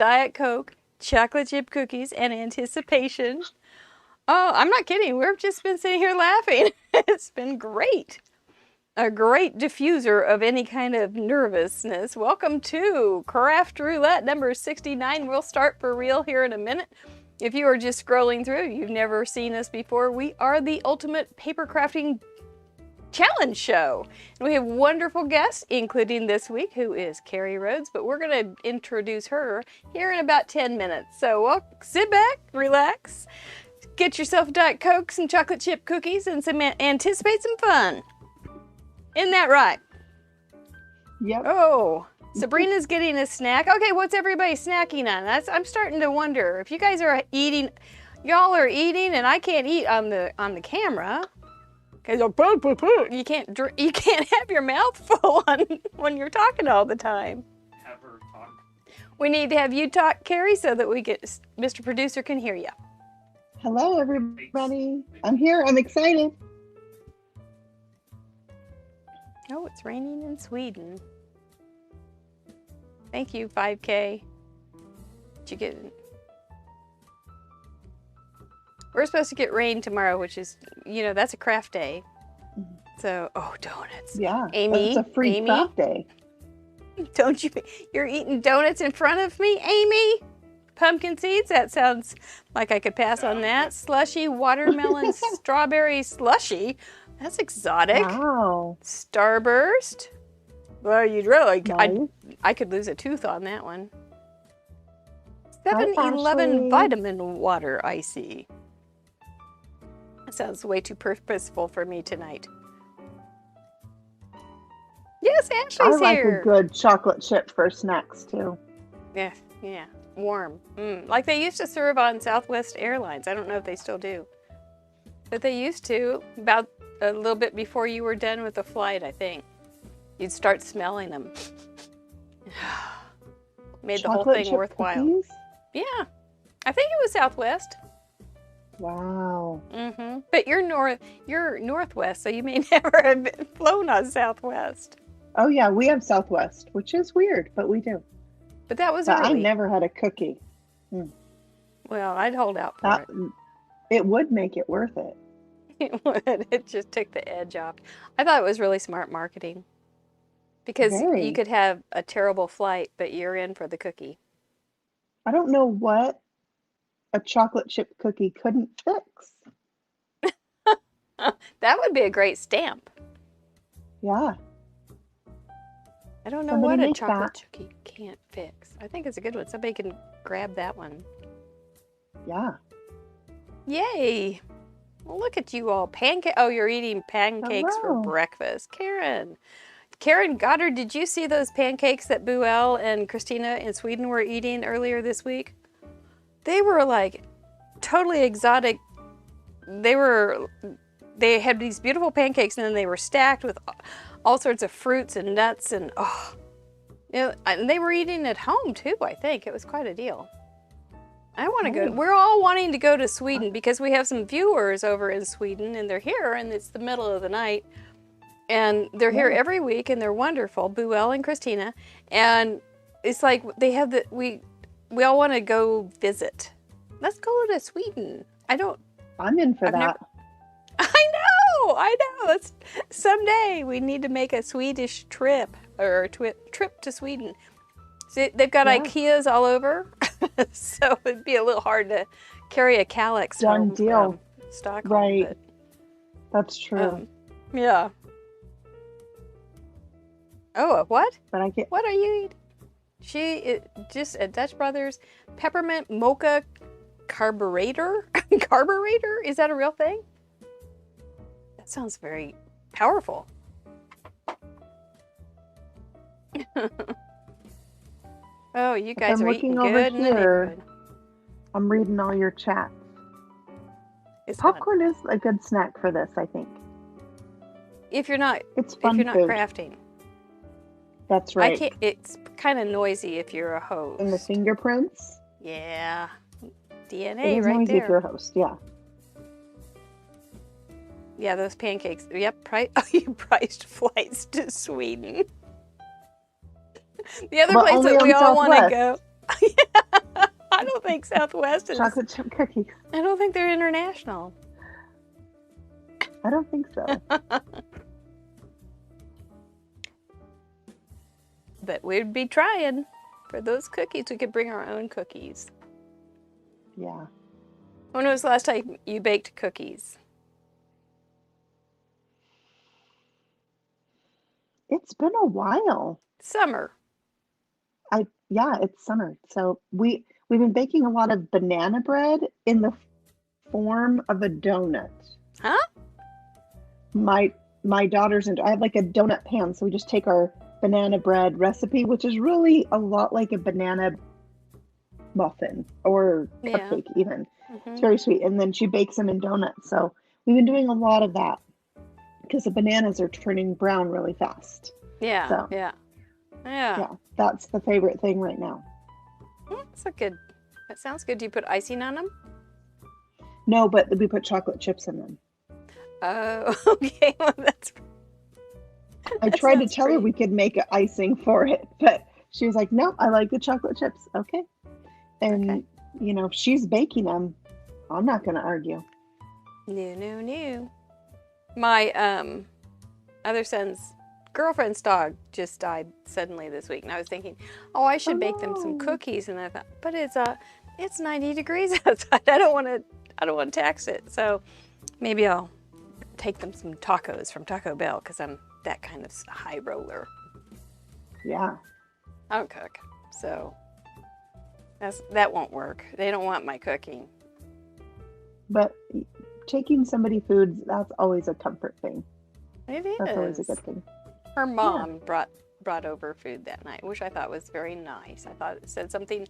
Diet Coke, chocolate chip cookies, and anticipation. Oh, I'm not kidding. We've just been sitting here laughing. It's been great. A great diffuser of any kind of nervousness. Welcome to Craft Roulette number 69. We'll start for real here in a minute. If you are just scrolling through, you've never seen us before, we are the ultimate paper crafting challenge show. And we have wonderful guests, including this week, who is Carrie Rhoades, but we're going to introduce her here in about 10 minutes. So well, sit back, relax, get yourself a Diet Coke, some chocolate chip cookies, and anticipate some fun. Isn't that right? Yep. Oh, Sabrina's getting a snack. Okay, what's everybody snacking on? I'm starting to wonder if you guys are eating. Y'all are eating, and I can't eat on the camera. Cause you can't have your mouth full on when you're talking all the time. Have her talk. We need to have you talk, Carrie, so that Mr. Producer can hear you. Hello, everybody. I'm here. I'm excited. Oh, it's raining in Sweden. Thank you, 5K. Did you get? We're supposed to get rain tomorrow, which is, that's a craft day. So, oh, donuts. Yeah, Amy, it's a free craft day. Don't you? You're eating donuts in front of me, Amy? Pumpkin seeds? That sounds like I could pass on that. Slushy watermelon strawberry slushy. That's exotic. Wow. Starburst. Well, you'd really, Nice. I could lose a tooth on that one. Hi, 7-Eleven Ashley. vitamin water icy. That sounds way too purposeful for me tonight. Yes, I Ashley's like here. a good chocolate chip for snacks too. Yeah, warm. Like they used to serve on Southwest Airlines. I don't know if they still do. But they used to, about a little bit before you were done with the flight, I think. You'd start smelling them. Made the whole Chocolate thing chip worthwhile. cookies? Yeah, I think it was Southwest. Wow. But you're Northwest, so you may never have flown on Southwest. Oh yeah, we have Southwest, which is weird, but we do. But that was But I early. never had a cookie. Well, I'd hold out for That it would make it worth it. it. It would. It just took the edge off. I thought it was really smart marketing. Because Very. you could have a terrible flight, but you're in for the cookie. I don't know what a chocolate chip cookie couldn't fix. That would be a great stamp. Yeah. I don't know Somebody what a make chocolate that. cookie can't fix. I think it's a good one. Somebody can grab that one. Yeah. Yay! Well, look at you all. Oh, you're eating pancakes for Hello. breakfast. Karen Goddard, did you see those pancakes that Buell and Christina in Sweden were eating earlier this week? They were like totally exotic. They had these beautiful pancakes, and then they were stacked with all sorts of fruits and nuts, and and they were eating at home too. I think it was quite a deal. I want to go. We're all wanting to go to Sweden because we have some viewers over in Sweden, and they're here, and it's the middle of the night, and they're here every week, and they're wonderful. Buell and Christina, and it's like they have we all want to go visit. Let's go to Sweden. I'm in for that. I know. Someday we need to make a Swedish trip or a trip to Sweden. So they've got IKEAs all over, so it'd be a little hard to carry a calyx Done home deal. from Stockholm. Right. But, That's true. yeah. Oh, a what? But I get What are you eating? Just a Dutch Brothers peppermint mocha carburetor. Carburetor? Is that a real thing? That sounds very powerful. Oh, you guys I'm are eating looking over good in the here. neighborhood. I'm reading all your chats. It's fun. Popcorn is a good snack for this, I think. If you're not It's fun food. crafting. That's right. I can't. It's kind of noisy if you're a host. And the fingerprints. Yeah, It DNA is right noisy there. if you're a host, yeah. Yeah, those pancakes. Yep, you priced flights to Sweden. The other But place only that we on all want to go. Southwest. think Southwest is. Chocolate chip cookies. I don't think they're international. I don't think so. But we'd be trying for those cookies. We could bring our own cookies. Yeah. When was the last time you baked cookies? It's been a while. Summer. Yeah, it's summer. So we've been baking a lot of banana bread in the form of a donut. Huh? My daughters and I have like a donut pan, so we just take our banana bread recipe, which is really a lot like a banana muffin or cupcake even. It's very sweet. And then she bakes them in donuts. So we've been doing a lot of that because the bananas are turning brown really fast. Yeah. So, yeah. Yeah. That's the favorite thing right now. That's a good. That sounds good. Do you put icing on them? No, but we put chocolate chips in them. Oh, okay. Well, I tried to tell her we could make an icing for it, but she was like, "No, I like the chocolate chips." Okay. And you know, if she's baking them, I'm not going to argue. No. My other son's girlfriend's dog just died suddenly this week, and I was thinking, oh, I should bake them some cookies, and I thought, but it's 90 degrees outside. I don't want to tax it. So maybe I'll take them some tacos from Taco Bell because I'm that kind of high roller. Yeah. I don't cook, so that won't work. They don't want my cooking. But taking somebody food, that's always a comfort thing. It is. That's always a good thing. Her mom brought over food that night, which I thought was very nice. I thought it said something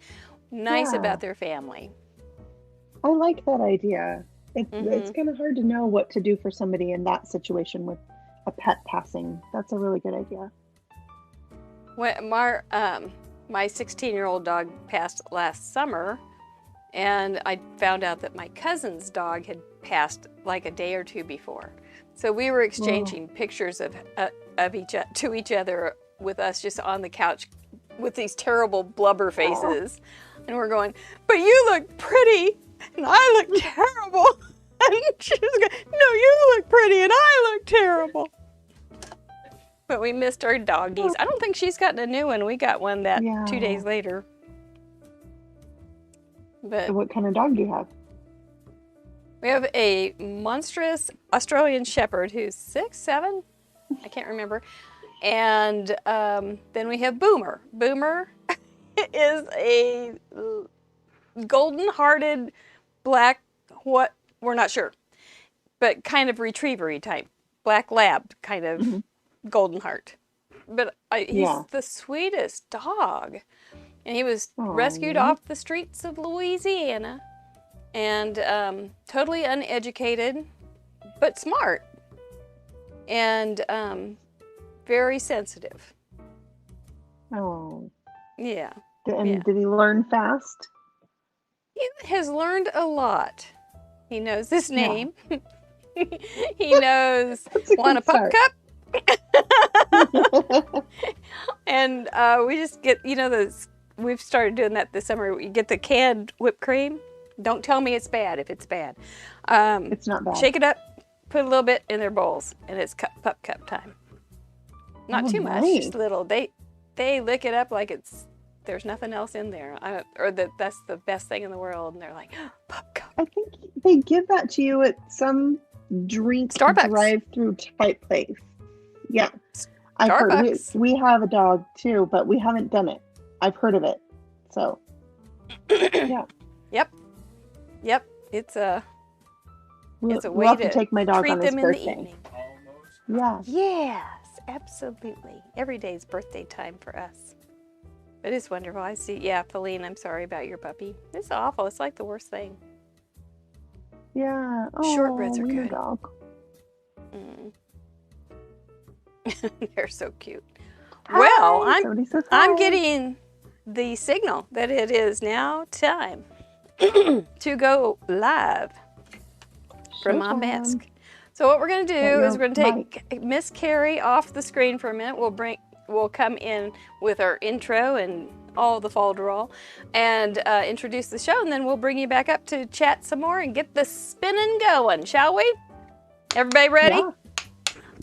nice about their family. I like that idea. It's kind of hard to know what to do for somebody in that situation with a pet passing. That's a really good idea. When my 16-year-old dog passed last summer, and I found out that my cousin's dog had passed like a day or two before. So we were exchanging pictures of each other with us just on the couch with these terrible blubber faces. And we're going, but you look pretty and I look terrible. And she was going, no, you look pretty and I look terrible. But we missed our doggies. I don't think she's gotten a new one. We got one 2 days later. But So what kind of dog do you have? we have a monstrous Australian Shepherd who's 6, 7, I can't remember. And then we have Boomer. Boomer is a golden-hearted black, what, we're not sure, but kind of retriever-y type, black lab kind of golden heart. But he's the sweetest dog. And he was rescued off the streets of Louisiana. And totally uneducated, but smart. And very sensitive. Oh. Yeah. And did he learn fast? He has learned a lot. He knows his name. He knows, want a pup cup? And we just get, we've started doing that this summer. We get the canned whipped cream. Don't tell me it's bad if it's bad. It's not bad. Shake it up, put a little bit in their bowls, and it's pup cup time. Not too much, just a little. They lick it up like there's nothing else in there, that's the best thing in the world, and they're like, oh, pup cup. I think they give that to you at some drink Starbucks drive-through type place. Yeah, I've Starbucks. heard. We have a dog too, but we haven't done it. I've heard of it, so yeah. Yep. It's a way we'll have to take my dog treat on his them in the birthday. evening. Yeah. Yes, absolutely. Every day is birthday time for us. It is wonderful. I see. Yeah, Feline, I'm sorry about your puppy. It's awful. It's like the worst thing. Yeah. Shortbreads are your good. Dog. They're so cute. Well, Somebody says I'm hi. getting the signal that it is now time to go live from my Showtime. desk. So what we're going to do Get is we're going to your take Miss Carrie off the screen for a minute. We'll come in with our intro and all the folderol, and introduce the show, and then we'll bring you back up to chat some more and get the spinning going, shall we? Everybody ready? Yeah.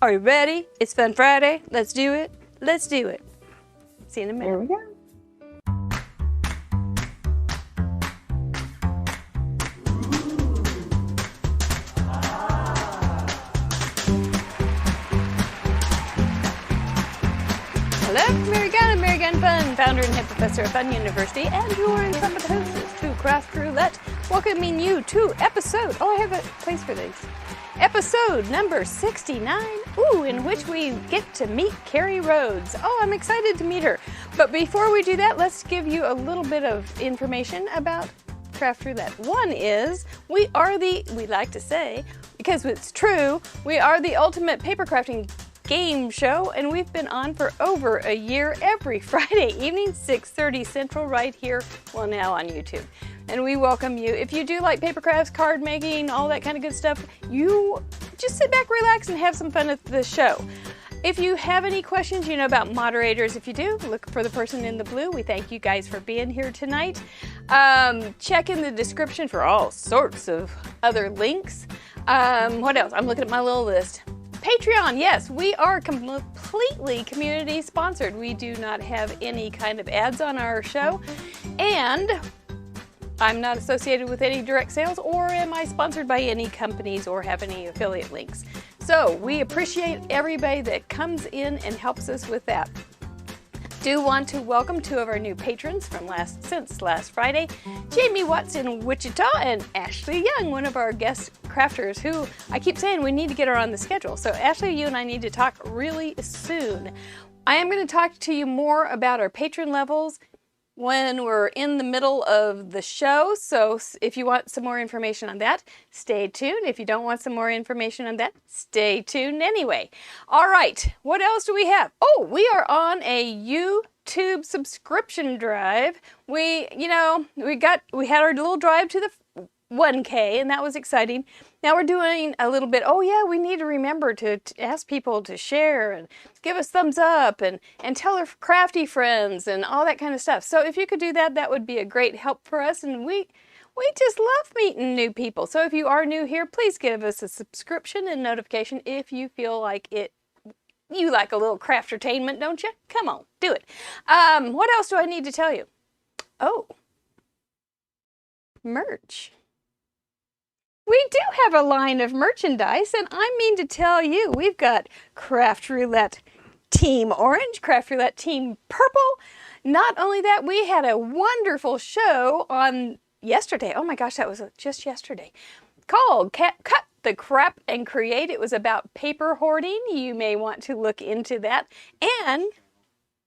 Are you ready? It's Fun Friday. Let's do it. Let's do it. See you in a minute. There we go. Hello, Mary Gunn, Mary Gunn Fun, founder and head professor of Fun University, and you are in some of the hostess to Craft Roulette, welcoming you to episode, I have a place for these, episode number 69, in which we get to meet Carrie Rhoades. I'm excited to meet her. But before we do that, let's give you a little bit of information about Craft Roulette. One is, we like to say, because it's true, we are the ultimate paper crafting game show, and we've been on for over a year every Friday evening, 6:30 Central, right here, well, now on YouTube. And we welcome you. If you do like paper crafts, card making, all that kind of good stuff, you just sit back, relax, and have some fun at the show. If you have any questions, about moderators. If you do, look for the person in the blue. We thank you guys for being here tonight. Check in the description for all sorts of other links. What else? I'm looking at my little list. Patreon, yes, we are completely community sponsored. We do not have any kind of ads on our show, and I'm not associated with any direct sales, or am I sponsored by any companies or have any affiliate links. So we appreciate everybody that comes in and helps us with that. Do want to welcome two of our new patrons from since last Friday, Jamie Watts in Wichita and Ashley Young, one of our guest crafters, who I keep saying we need to get her on the schedule. So Ashley, you and I need to talk really soon. I am going to talk to you more about our patron levels when we're in the middle of the show. So if you want some more information on that, stay tuned. If you don't want some more information on that, stay tuned anyway. All right, what else do we have? We are on a YouTube subscription drive. We had our little drive to the 1K, and that was exciting. Now we're doing a little bit, we need to remember to ask people to share and give us thumbs up and tell their crafty friends and all that kind of stuff. So if you could do that, that would be a great help for us, and we just love meeting new people. So if you are new here, please give us a subscription and notification if you feel like it. You like a little craftertainment, don't you? Come on, do it. What else do I need to tell you? Merch. We do have a line of merchandise, and I mean to tell you, we've got Craft Roulette Team Orange, Craft Roulette Team Purple. Not only that, we had a wonderful show on yesterday. Oh my gosh, that was just yesterday. Called Cut the Crap and Create. It was about paper hoarding. You may want to look into that. And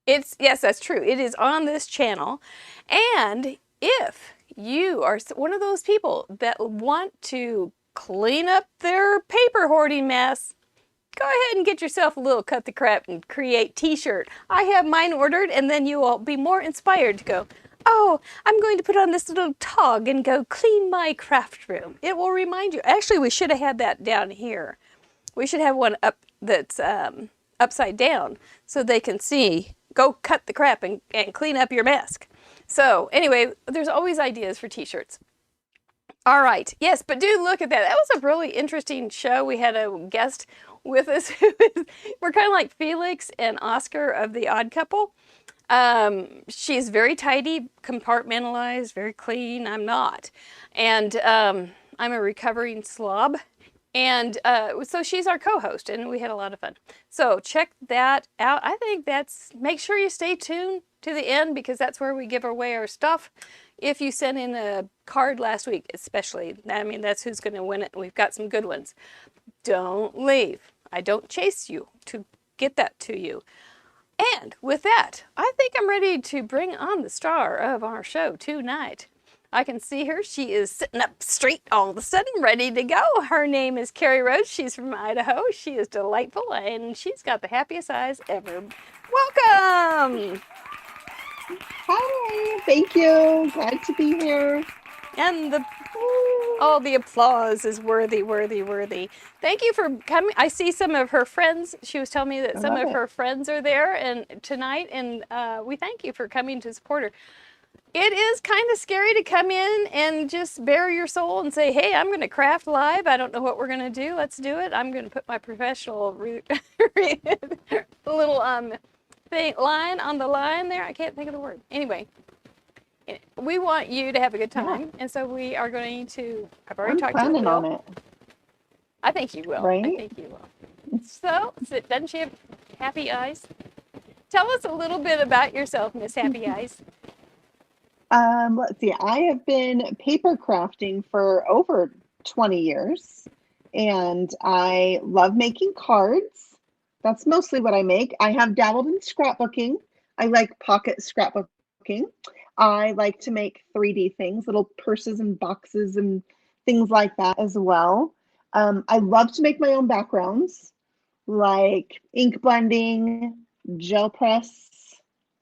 yes, that's true. It is on this channel. And if you are one of those people that want to clean up their paper hoarding mess, go ahead and get yourself a little Cut the Crap and Create t-shirt. I have mine ordered, and then you will be more inspired to go, I'm going to put on this little tog and go clean my craft room. It will remind you. Actually, we should have had that down here. We should have one up that's upside down so they can see, go cut the crap and clean up your mess. So anyway, there's always ideas for t-shirts. All right. Yes, but do look at that. That was a really interesting show. We had a guest with us. We're kind of like Felix and Oscar of The Odd Couple. She's very tidy, compartmentalized, very clean. I'm not. And I'm a recovering slob. And so she's our co-host, and we had a lot of fun. So check that out. I think make sure you stay tuned to the end, because that's where we give away our stuff. If you sent in a card last week, especially, that's who's going to win it. We've got some good ones. Don't leave. I don't chase you to get that to you. And with that, I think I'm ready to bring on the star of our show tonight. I can see her. She is sitting up straight all of a sudden, ready to go. Her name is Carrie Rhoades. She's from Idaho. She is delightful, and she's got the happiest eyes ever. Welcome! Hi, thank you. Glad to be here. And the applause is worthy, worthy, worthy. Thank you for coming. I see some of her friends. She was telling me that I some love of it. her friends are there and tonight, and we thank you for coming to support her. It is kind of scary to come in and just bare your soul and say, "Hey, I'm going to craft live. I don't know what we're going to do. Let's do it. I'm going to put my professional little thing line on the line there. I can't think of the word. Anyway, we want you to have a good Yeah, time, and so we are going to. I've already I'm talked to planning on Will. it. I think you will. I Right? think you will. So, doesn't she have happy eyes? Tell us a little bit about yourself, Miss Happy Eyes. Let's see. I have been paper crafting for over 20 years, and I love making cards. That's mostly what I make. I have dabbled in scrapbooking. I like pocket scrapbooking. I like to make 3D things, little purses and boxes and things like that as well. I love to make my own backgrounds, like ink blending, gel press.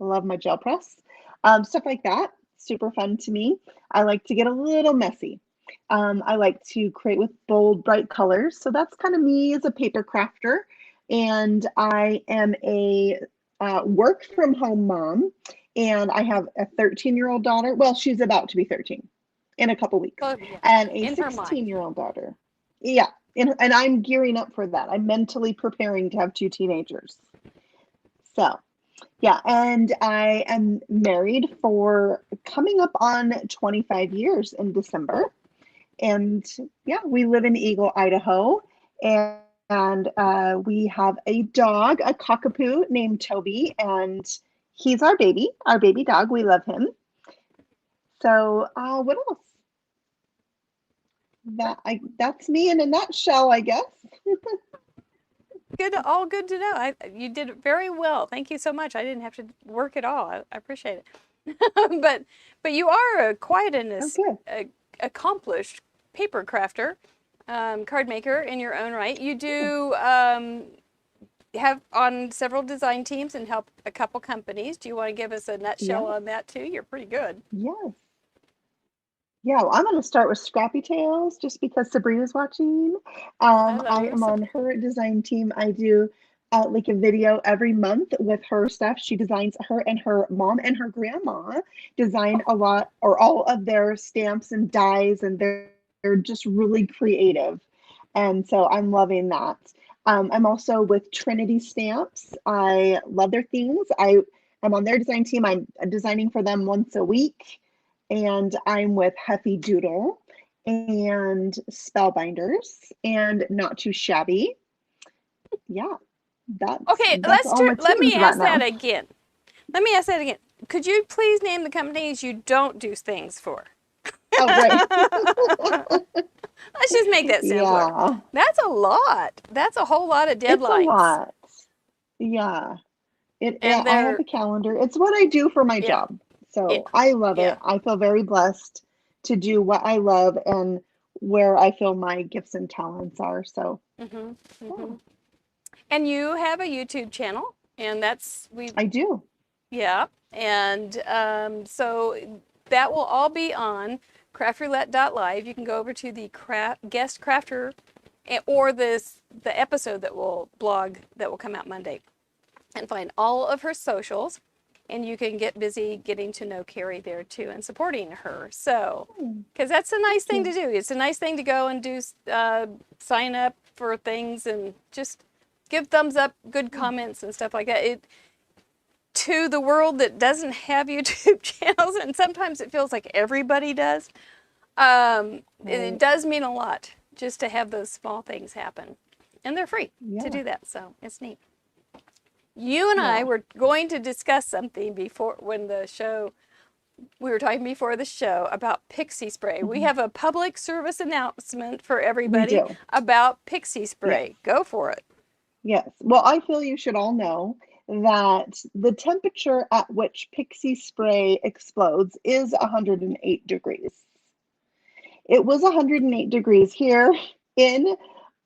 I love my gel press. Stuff like that. Super fun to me. I like to get a little messy. I like to create with bold, bright colors. So that's kind of me as a paper crafter. And I am a work from home mom. And I have a 13-year-old daughter. Well, she's about to be 13 in a couple weeks, Oh, yeah. and a In her mind. 16-year-old daughter. Yeah, and I'm gearing up for that. I'm mentally preparing to have two teenagers. So, yeah, and I am married for coming up on 25 years in December. And yeah, we live in Eagle, Idaho, and we have a dog, a cockapoo named Toby, and he's our baby dog. We love him. So, what else? That's me in a nutshell, I guess. Good, all good to know. You did it very well. Thank you so much. I didn't have to work at all. I appreciate it. but you are quite an Oh, good. accomplished paper crafter, card maker in your own right. You Yeah. do have on several design teams and help a couple companies. Do you want to give us a nutshell Yeah. on that too? You're pretty good. Yes. Yeah, well, I'm going to start with Scrappy Tales just because Sabrina's watching. I I love am this. on her design team. I do like a video every month with her stuff. She designs her and her mom and her grandma design a lot or all of their stamps and dies, and they're just really creative. And so I'm loving that. I'm also with Trinity Stamps. I love their things. I'm on their design team. I'm designing for them once a week, and I'm with Huffy Doodle and Spellbinders and Not Too Shabby. Yeah, Okay, that's all my let me teams right ask that now. again. Let me ask that again. Could you please name the companies you don't do things for? Oh, right. Let's just make that simpler. Yeah, That's a lot. That's a whole lot of it's a deadlines. lot. Yeah, And I have they're, a calendar. It's what I do for my yeah, job. yeah, So I love yeah. it. I feel very blessed to do what I love and where I feel my gifts and talents are. So, hmm yeah, hmm And you have a YouTube channel, and we, I do. yeah. And so that will all be on craftroulette.live. You can go over to the guest crafter or the episode that will blog that will come out Monday and find all of her socials. And you can get busy getting to know Carrie there too and supporting her. So, Hmm, because that's a thank nice thing to you. do. It's a nice thing to go and do, sign up for things and just give thumbs up, good Yeah, comments and stuff like that. To the world that doesn't have YouTube channels, and sometimes it feels like everybody does, it right. does mean a lot just to have those small things happen. And they're free to Yeah, do that, so it's neat. You and I yeah. were going to discuss something before when the show, we were talking before the show about pixie spray. We Mhm. have a public service announcement for We everybody do. about pixie Yes. spray. Go for it. Yes. Well, I feel you should all know that the temperature at which pixie spray explodes is 108 degrees. It was 108 degrees here in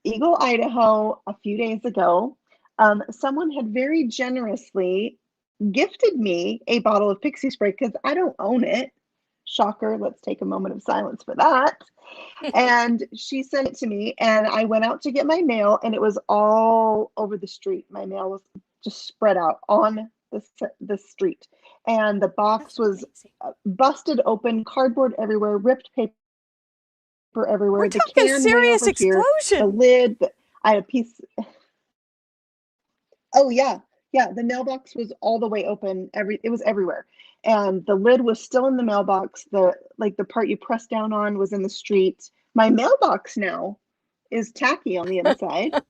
Eagle, Idaho, a few days ago. Someone had very generously gifted me a bottle of pixie spray because I don't own it. Shocker. Let's take a moment of silence for that. And she sent it to me, and I went out to get my mail, and it was all over the street. My mail was just spread out on the street. And the box was busted open, cardboard everywhere, ripped paper everywhere. We're the talking can serious way over explosion. Here, the lid, I had a piece. Oh yeah, the mailbox was all the way open. It was everywhere, and the lid was still in the mailbox. The part you press down on was in the street. My mailbox now is tacky on the inside,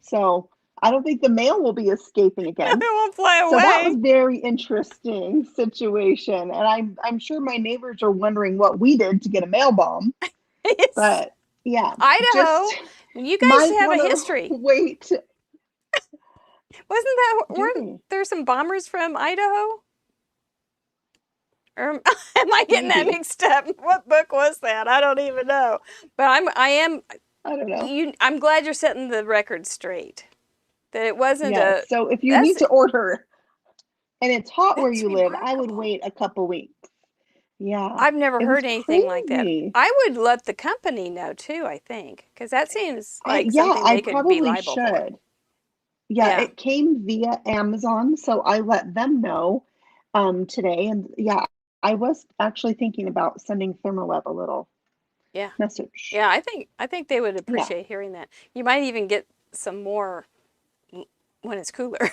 so I don't think the mail will be escaping again. It won't fly away. So that was very interesting situation, and I'm sure my neighbors are wondering what we did to get a mail bomb. But yeah, Idaho, you guys have a history. Wait. Weren't there some bombers from Idaho? Or am I getting that mixed up? What book was that? I don't even know. But I don't know. I'm glad you're setting the record straight. That it wasn't So if you need to order, and it's hot where you live, I would wait a couple weeks. Yeah. I've never heard anything like that. I would let the company know too, I think, because that seems like something they could be liable for. Yeah, it came via Amazon, so I let them know today. And yeah, I was actually thinking about sending Thermalab a little message. Yeah, I think they would appreciate hearing that. You might even get some more when it's cooler.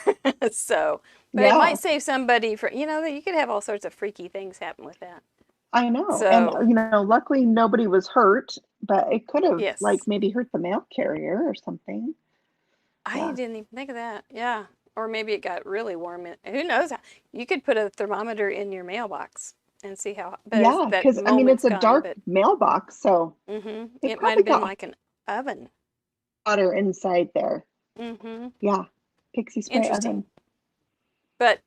So, but it might save somebody for, you could have all sorts of freaky things happen with that. I know. So, and luckily nobody was hurt, but it could have maybe hurt the mail carrier or something. I didn't even think of that. Yeah. Or maybe it got really warm. Who knows? You could put a thermometer in your mailbox and see how. Yeah, because it's a dark mailbox, so it might have been like an oven. Water inside there. Yeah, pixie spray oven. But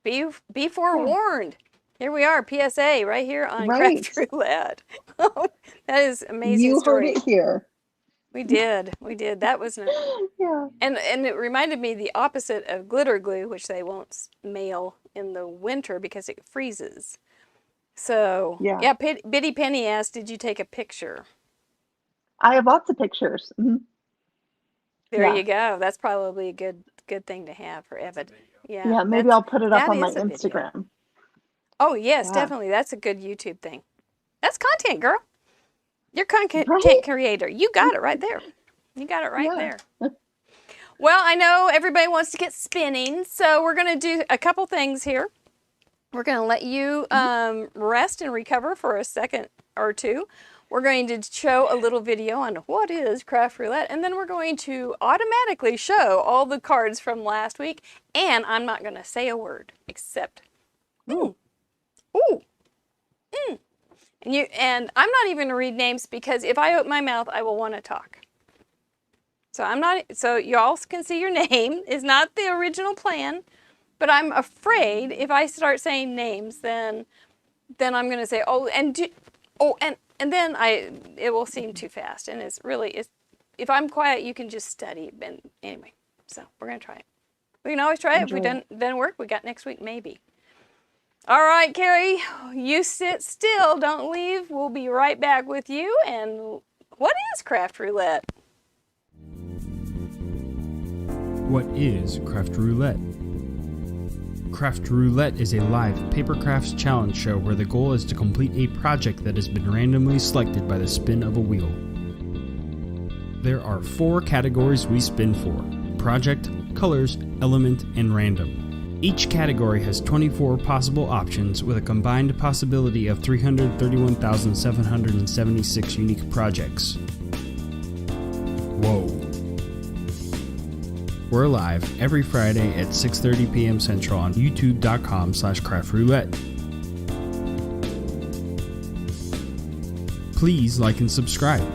be forewarned. Here we are, PSA, right here on Craft Roulette. That is amazing. You heard it here. We did. That was and it reminded me the opposite of glitter glue, which they won't mail in the winter because it freezes. So Biddy Penny asked, "Did you take a picture?" I have lots of pictures. There you go. That's probably a good thing to have for evidence. Yeah, maybe I'll put it up on my Instagram. Video. Oh yes, definitely. That's a good YouTube thing. That's content, girl. You're content creator. You got it right there. You got it right there. Well, I know everybody wants to get spinning, so we're going to do a couple things here. We're going to let you rest and recover for a second or two. We're going to show a little video on what is Craft Roulette, and then we're going to automatically show all the cards from last week, and I'm not going to say a word except ooh. And I'm not even going to read names because if I open my mouth, I will want to talk. So y'all can see your name is not the original plan, but I'm afraid if I start saying names, then I'm going to say, and then it will seem too fast. And if I'm quiet, you can just study. And anyway, so we're going to try it. We can always try it. If we doesn't work, we got next week, maybe. All right, Carrie, you sit still. Don't leave. We'll be right back with you. And what is Craft Roulette? What is Craft Roulette? Craft Roulette is a live paper crafts challenge show where the goal is to complete a project that has been randomly selected by the spin of a wheel. There are 4 categories we spin for: project, colors, element, and random. Each category has 24 possible options with a combined possibility of 331,776 unique projects. Whoa. We're live every Friday at 6:30 p.m. Central on youtube.com/craftroulette. Please like and subscribe.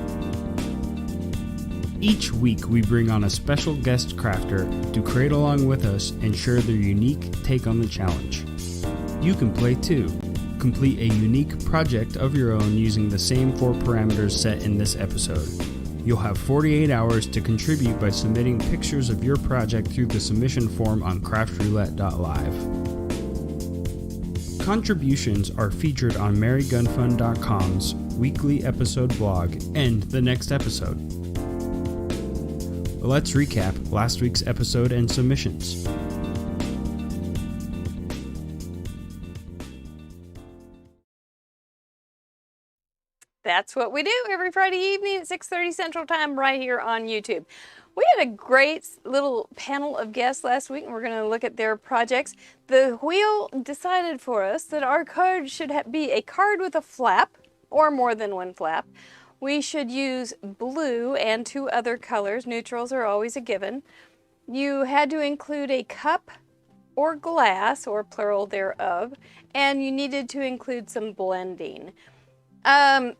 Each week we bring on a special guest crafter to create along with us and share their unique take on the challenge. You can play too. Complete a unique project of your own using the same 4 parameters set in this episode. You'll have 48 hours to contribute by submitting pictures of your project through the submission form on craftroulette.live. Contributions are featured on marygunfund.com's weekly episode blog and the next episode. Let's recap last week's episode and submissions. That's what we do every Friday evening at 6:30 Central Time right here on YouTube. We had a great little panel of guests last week, and we're going to look at their projects. The wheel decided for us that our card should be a card with a flap, or more than one flap. We should use blue and 2 other colors. Neutrals are always a given. You had to include a cup or glass, or plural thereof, and you needed to include some blending.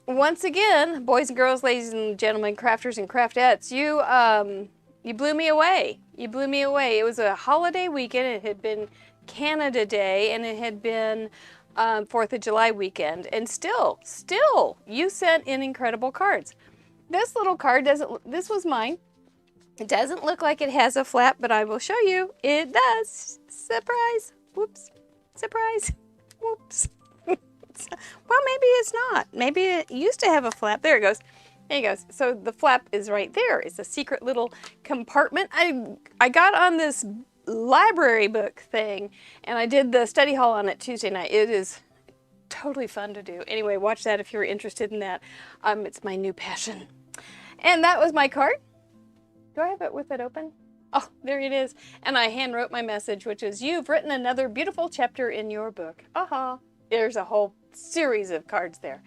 Once again, boys and girls, ladies and gentlemen, crafters and craftettes, you blew me away. You blew me away. It was a holiday weekend. It had been Canada Day, and it had been 4th of July weekend. And still, you sent in incredible cards. This little card this was mine. It doesn't look like it has a flap, but I will show you. It does. Surprise. Whoops. Surprise. Whoops. Well, maybe it's not. Maybe it used to have a flap. There it goes. There it goes. So the flap is right there. It's a secret little compartment. I got on this library book thing, and I did the study hall on it Tuesday night. It is totally fun to do. Anyway, watch that if you're interested in that. It's my new passion. And that was my card. Do I have it with it open? Oh, there it is. And I hand wrote my message, which is, "You've written another beautiful chapter in your book." Aha. There's a whole series of cards there.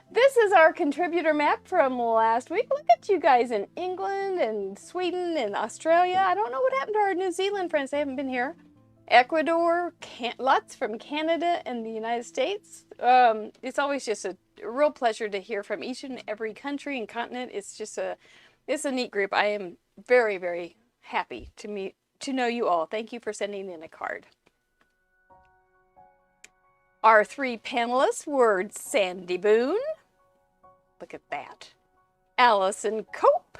This is our contributor map from last week. Look at you guys in England and Sweden and Australia. I don't know what happened to our New Zealand friends. They haven't been here. Ecuador, lots from Canada and the United States. It's always just a real pleasure to hear from each and every country and continent. It's a neat group. I am very, very happy to know you all. Thank you for sending in a card. Our 3 panelists were Sandy Boone, look at that, Allison Cope,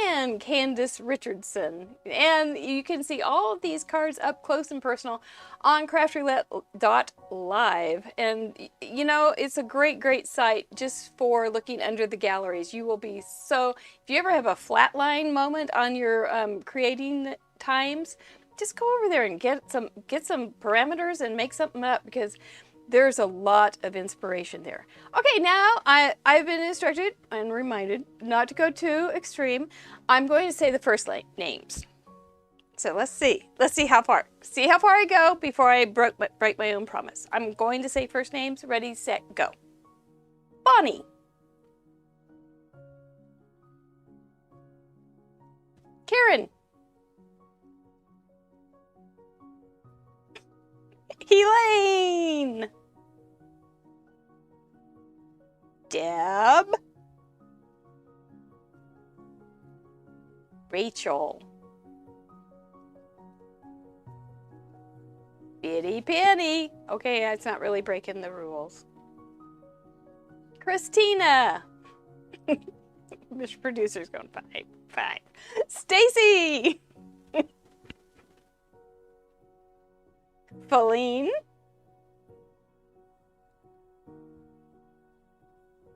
and Candace Richardson. And you can see all of these cards up close and personal on craftroulette.live. And you know, it's a great site just for looking under the galleries. You will be if you ever have a flatline moment on your creating times, just go over there and get some parameters and make something up, because there's a lot of inspiration there. Okay, now I've been instructed and reminded not to go too extreme. I'm going to say the first names. So let's see how far I go before I break my own promise. I'm going to say first names. Ready, set, go. Bonnie. Karen. Elaine. Deb. Rachel. Bitty Penny. Okay, it's not really breaking the rules. Christina. Mr. Producer's going fine. Stacy. Feline.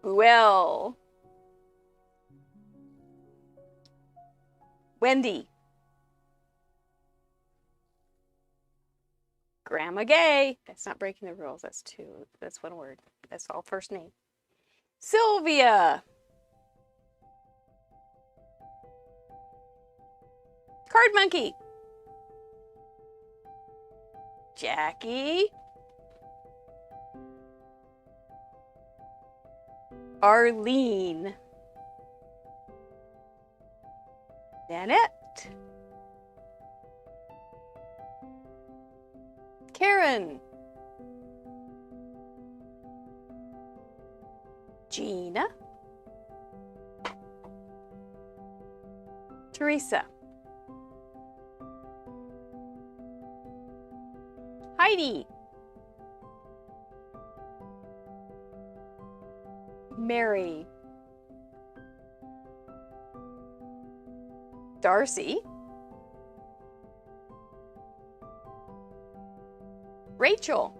Well. Wendy. Grandma Gay. That's not breaking the rules. That's 2. That's 1 word. That's all first name. Sylvia. Card Monkey. Jackie. Arlene. Nanette. Karen. Gina. Teresa. Heidi. Mary. Darcy. Rachel.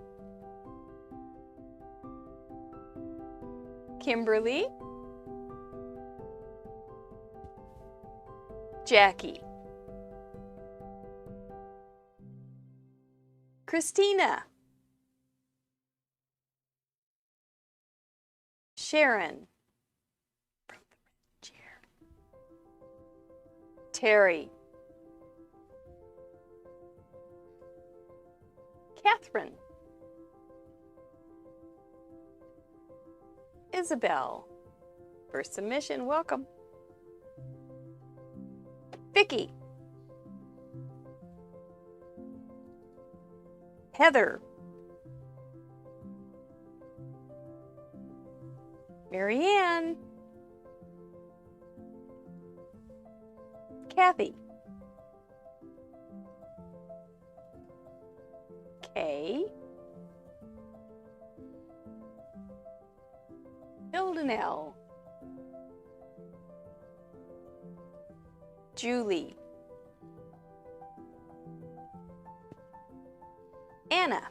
Kimberly. Jackie. Christina. Sharon. Terry. Catherine. Isabel. First submission, welcome. Vicky. Heather. Marianne. Kathy. Kay. Hildenell. Julie. Anna.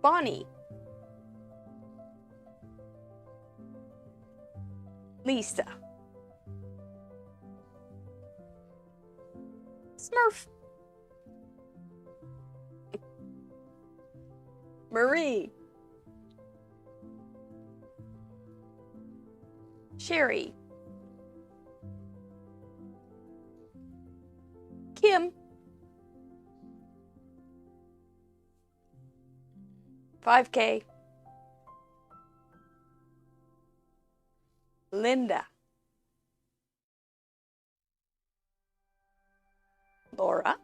Bonnie. Lisa. Smurf. Marie. Sherry. Kim. 5K. Linda. Laura.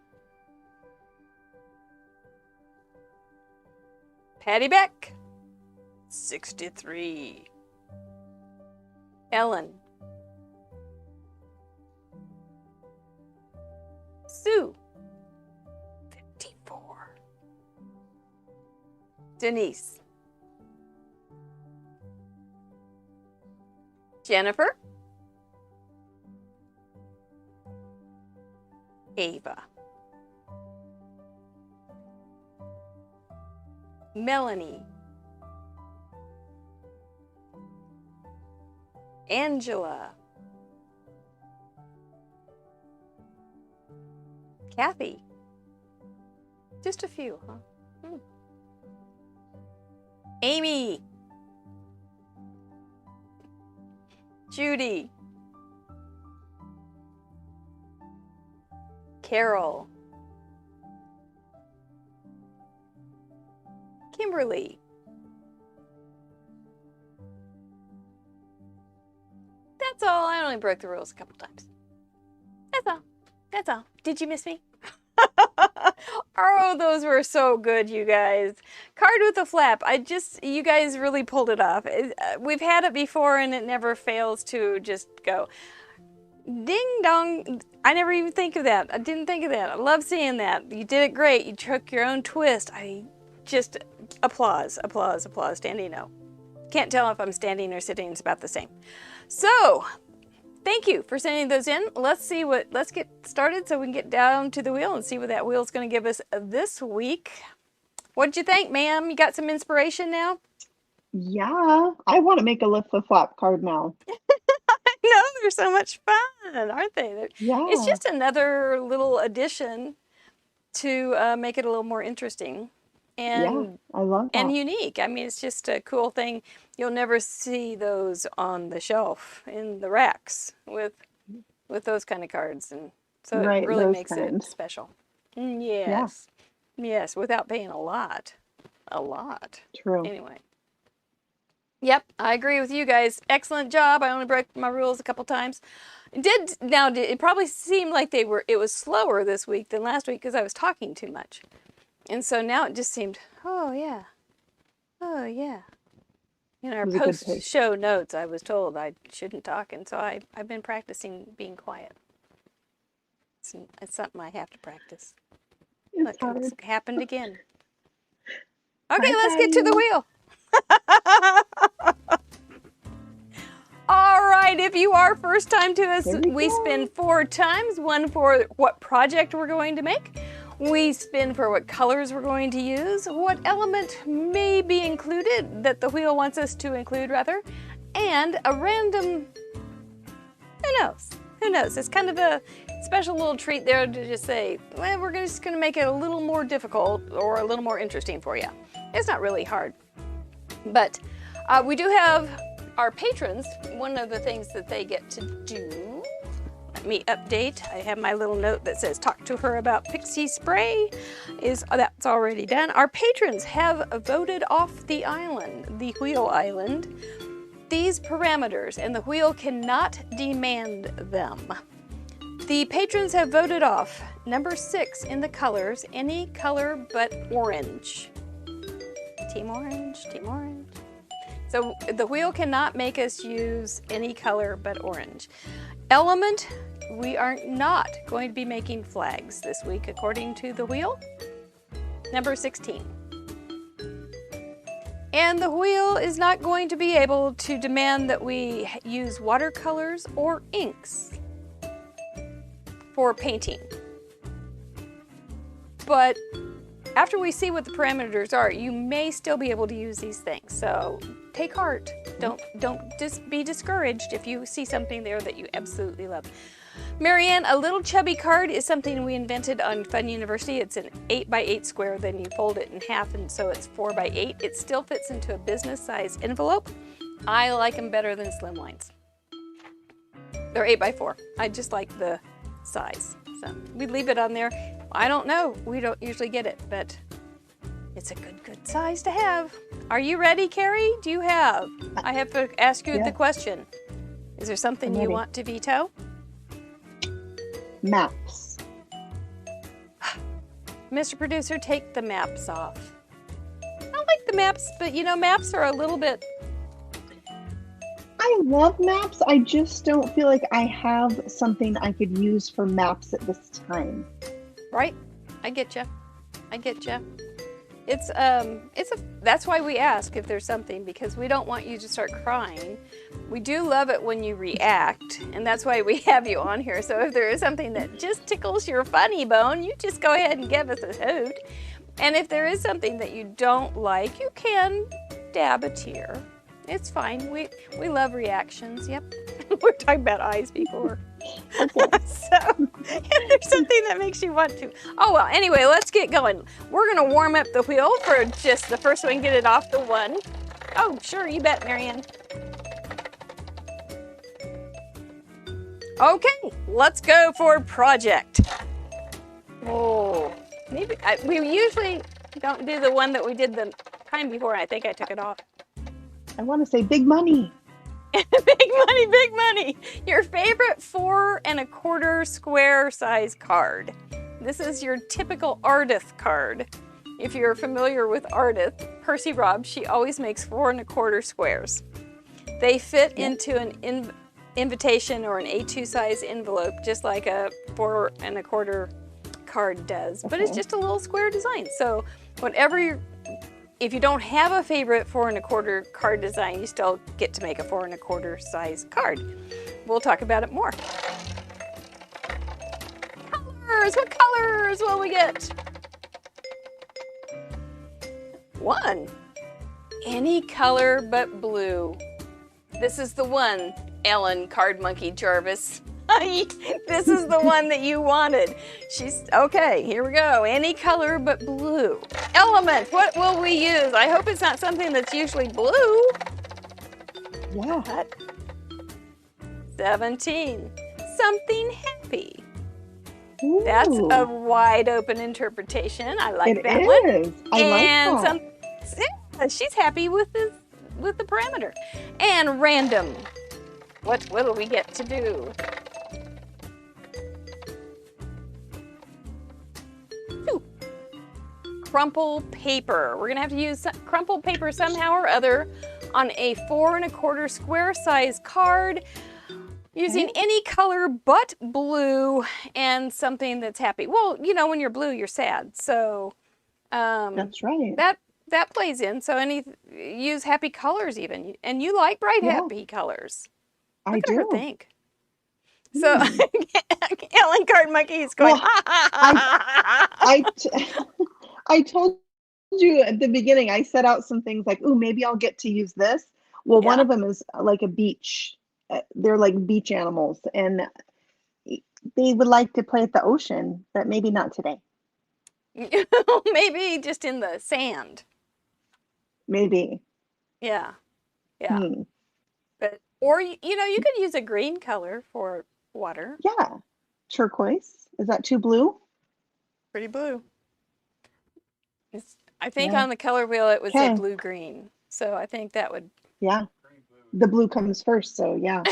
Patty Beck. 63. Ellen. Sue. 54. Denise. Jennifer. Ava. Melanie. Angela. Kathy. Just a few, huh? Amy. Judy. Carol. Kimberly. That's all. I only broke the rules a couple times. That's all. That's all. Did you miss me? Oh, those were so good, you guys. Card with a flap. You guys really pulled it off. We've had it before and it never fails to just go. Ding dong. I never even think of that. I didn't think of that. I love seeing that. You did it great. You took your own twist. I just applause, applause, applause. Standing O. Can't tell if I'm standing or sitting. It's about the same. So, thank you for sending those in. Let's get started so we can get down to the wheel and see what that wheel's going to give us this week. What'd you think, ma'am? You got some inspiration now? Yeah, I want to make a lift the flap card now. No, they're so much fun, aren't they? Yeah. It's just another little addition to make it a little more interesting and I love that. and unique. I mean, it's just a cool thing. You'll never see those on the shelf in the racks with those kind of cards, and so Right, it really those makes kinds. it special. Yes, yes, without paying a lot. True. Anyway. Yep, I agree with you guys. Excellent job. I only broke my rules a couple times. It probably seemed like it was slower this week than last week because I was talking too much. And so now it just seemed, oh yeah. In our post-show notes, I was told I shouldn't talk, and so I've been practicing being quiet. It's something I have to practice. It's hard. It's happened again. Okay, Bye, let's get to the wheel. All right, if you are first time to us, we go. spin 4 times. 1 for what project we're going to make. We spin for what colors we're going to use, what element may be included that the wheel wants us to include rather, and a random, who knows? Who knows? It's kind of a special little treat there to just say, well, we're just going to make it a little more difficult or a little more interesting for you. It's not really hard. But we do have our patrons. One of the things that they get to do, let me update. I have my little note that says talk to her about pixie spray. That's already done. Our patrons have voted off the island, the wheel island, these parameters, and the wheel cannot demand them. The patrons have voted off number 6 in the colors, any color but orange. Team orange, team orange. So the wheel cannot make us use any color but orange. Element, we are not going to be making flags this week according to the wheel. Number 16. And the wheel is not going to be able to demand that we use watercolors or inks for painting. But after we see what the parameters are, you may still be able to use these things. So take heart. Don't just be discouraged if you see something there that you absolutely love. Marianne, a little chubby card is something we invented on Fun University. It's an 8x8 square, then you fold it in half, and so it's 4x8. It still fits into a business size envelope. I like them better than slimlines. They're 8x4. I just like the size. So we leave it on there. I don't know. We don't usually get it, but it's a good size to have. Are you ready, Carrie? Do you have? I have to ask you the question. Is there something you want to veto? Maps. Mr. Producer, take the maps off. I like the maps, but you know, maps are a little bit... I love maps. I just don't feel like I have something I could use for maps at this time. Right? I get you. I get you. That's why we ask if there's something, because we don't want you to start crying. We do love it when you react, and that's why we have you on here. So if there is something that just tickles your funny bone, you just go ahead and give us a hoot. And if there is something that you don't like, you can dab a tear. It's fine. We love reactions. Yep. We're talking about eyes before. Okay. So if there's something that makes you want to. Oh, well, anyway, let's get going. We're going to warm up the wheel for just the first one, get it off the one. Oh, sure, you bet, Marianne. Okay, let's go for project. Oh, maybe we usually don't do the one that we did the time before. I think I took it off. I want to say big money. Big money, big money. Your favorite 4 1/4 square size card. This is your typical Ardith card. If you're familiar with Ardith, Percy Robb, she always makes 4 1/4 squares. They fit into an invitation or an A2 size envelope, just like a 4 1/4 card does, but it's just a little square design. So if you don't have a favorite 4 1/4 card design, you still get to make a 4 1/4 size card. We'll talk about it more. Colors, what colors will we get? 1. Any color but blue. This is the one, Ellen Card Monkey Jarvis. This is the one that you wanted. Okay, here we go. Any color but blue. Element, what will we use? I hope it's not something that's usually blue. Yeah. What? 17. Something happy. Ooh. That's a wide open interpretation. I like that one. It is. I like that. She's happy with the parameter. And random. What do we get to do? Crumple paper. We're gonna have to use crumpled paper somehow or other on a 4 1/4 square size card using any color but blue and something that's happy. Well, you know, when you're blue, you're sad. So that's right. That plays in. So use happy colors even. And you like bright happy colors. I Look at her do. think. So Ellen Card Monkey is going, Well, I, I told you at the beginning, I set out some things like, ooh, maybe I'll get to use this. Well, one Yeah. of them is like a beach. They're like beach animals, and they would like to play at the ocean, but maybe not today. Maybe just in the sand. Maybe. Yeah. Yeah. Hmm. But, or, you could use a green color for water. Yeah. Turquoise. Is that too blue? Pretty blue. I think Yeah. on the color wheel it would say Okay. blue-green. So I think that would. Yeah. The blue comes first, so yeah.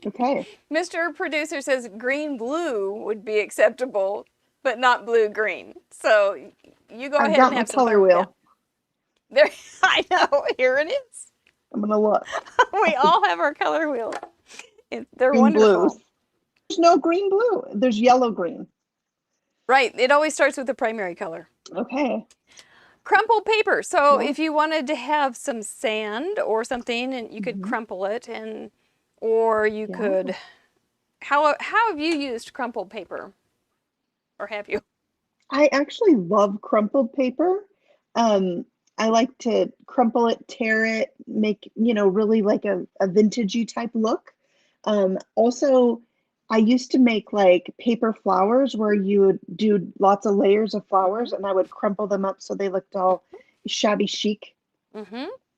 Okay. Mr. Producer says green-blue would be acceptable, but not blue-green. So you go I've ahead got and my have some color fun with that. wheel. There, I know. Here it is. I'm gonna look. We all have our color wheels. They're Green wonderful. blues. There's no green blue. There's yellow green. Right. It always starts with the primary color. Okay. Crumpled paper. So Yeah. if you wanted to have some sand or something, and you could crumple it, or you could. How have you used crumpled paper? Or have you? I actually love crumpled paper. Um, I like to crumple it, tear it, make, really like a vintagey type look. Also, I used to make like paper flowers where you would do lots of layers of flowers and I would crumple them up so they looked all shabby chic.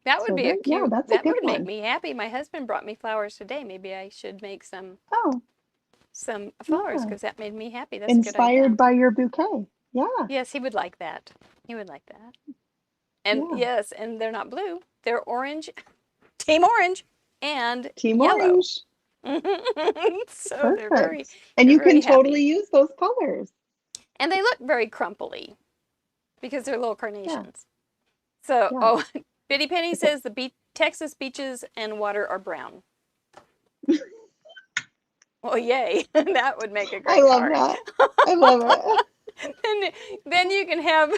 That would So be a yeah, cute. that's a That good would make one. me happy. My husband brought me flowers today. Maybe I should make some Oh, flowers yeah. because that made me happy. That's a good Inspired idea. by your bouquet. Yeah, Yes, he would like that. He would like that. And yeah. yes, and they're not blue. They're orange, team orange, and Team yellow. orange. So Perfect. And they're you very can totally happy. use those colors. And they look very crumply because they're little Yeah, carnations. So, yeah. Bitty Penny Okay. says the Texas beaches and water are brown. Well, yay. That would make a I great love card. that. I love it. And then you can have,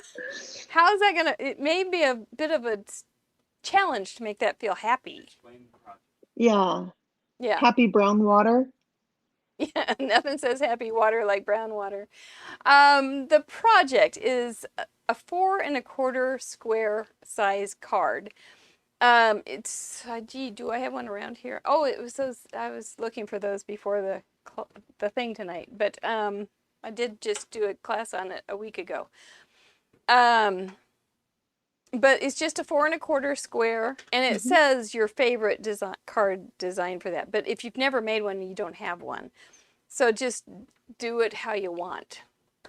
how's that going to, it may be a bit of a challenge to make that feel happy. Yeah. Yeah. Happy brown water. Yeah, nothing says happy water like brown water. The project is a 4 1/4 square size card. It's gee, do I have one around here? Oh, it was those. I was looking for those before the thing tonight, but I did just do a class on it a week ago. But it's just a 4 1/4 square, and it says your favorite card design for that. But if you've never made one, you don't have one. So just do it how you want,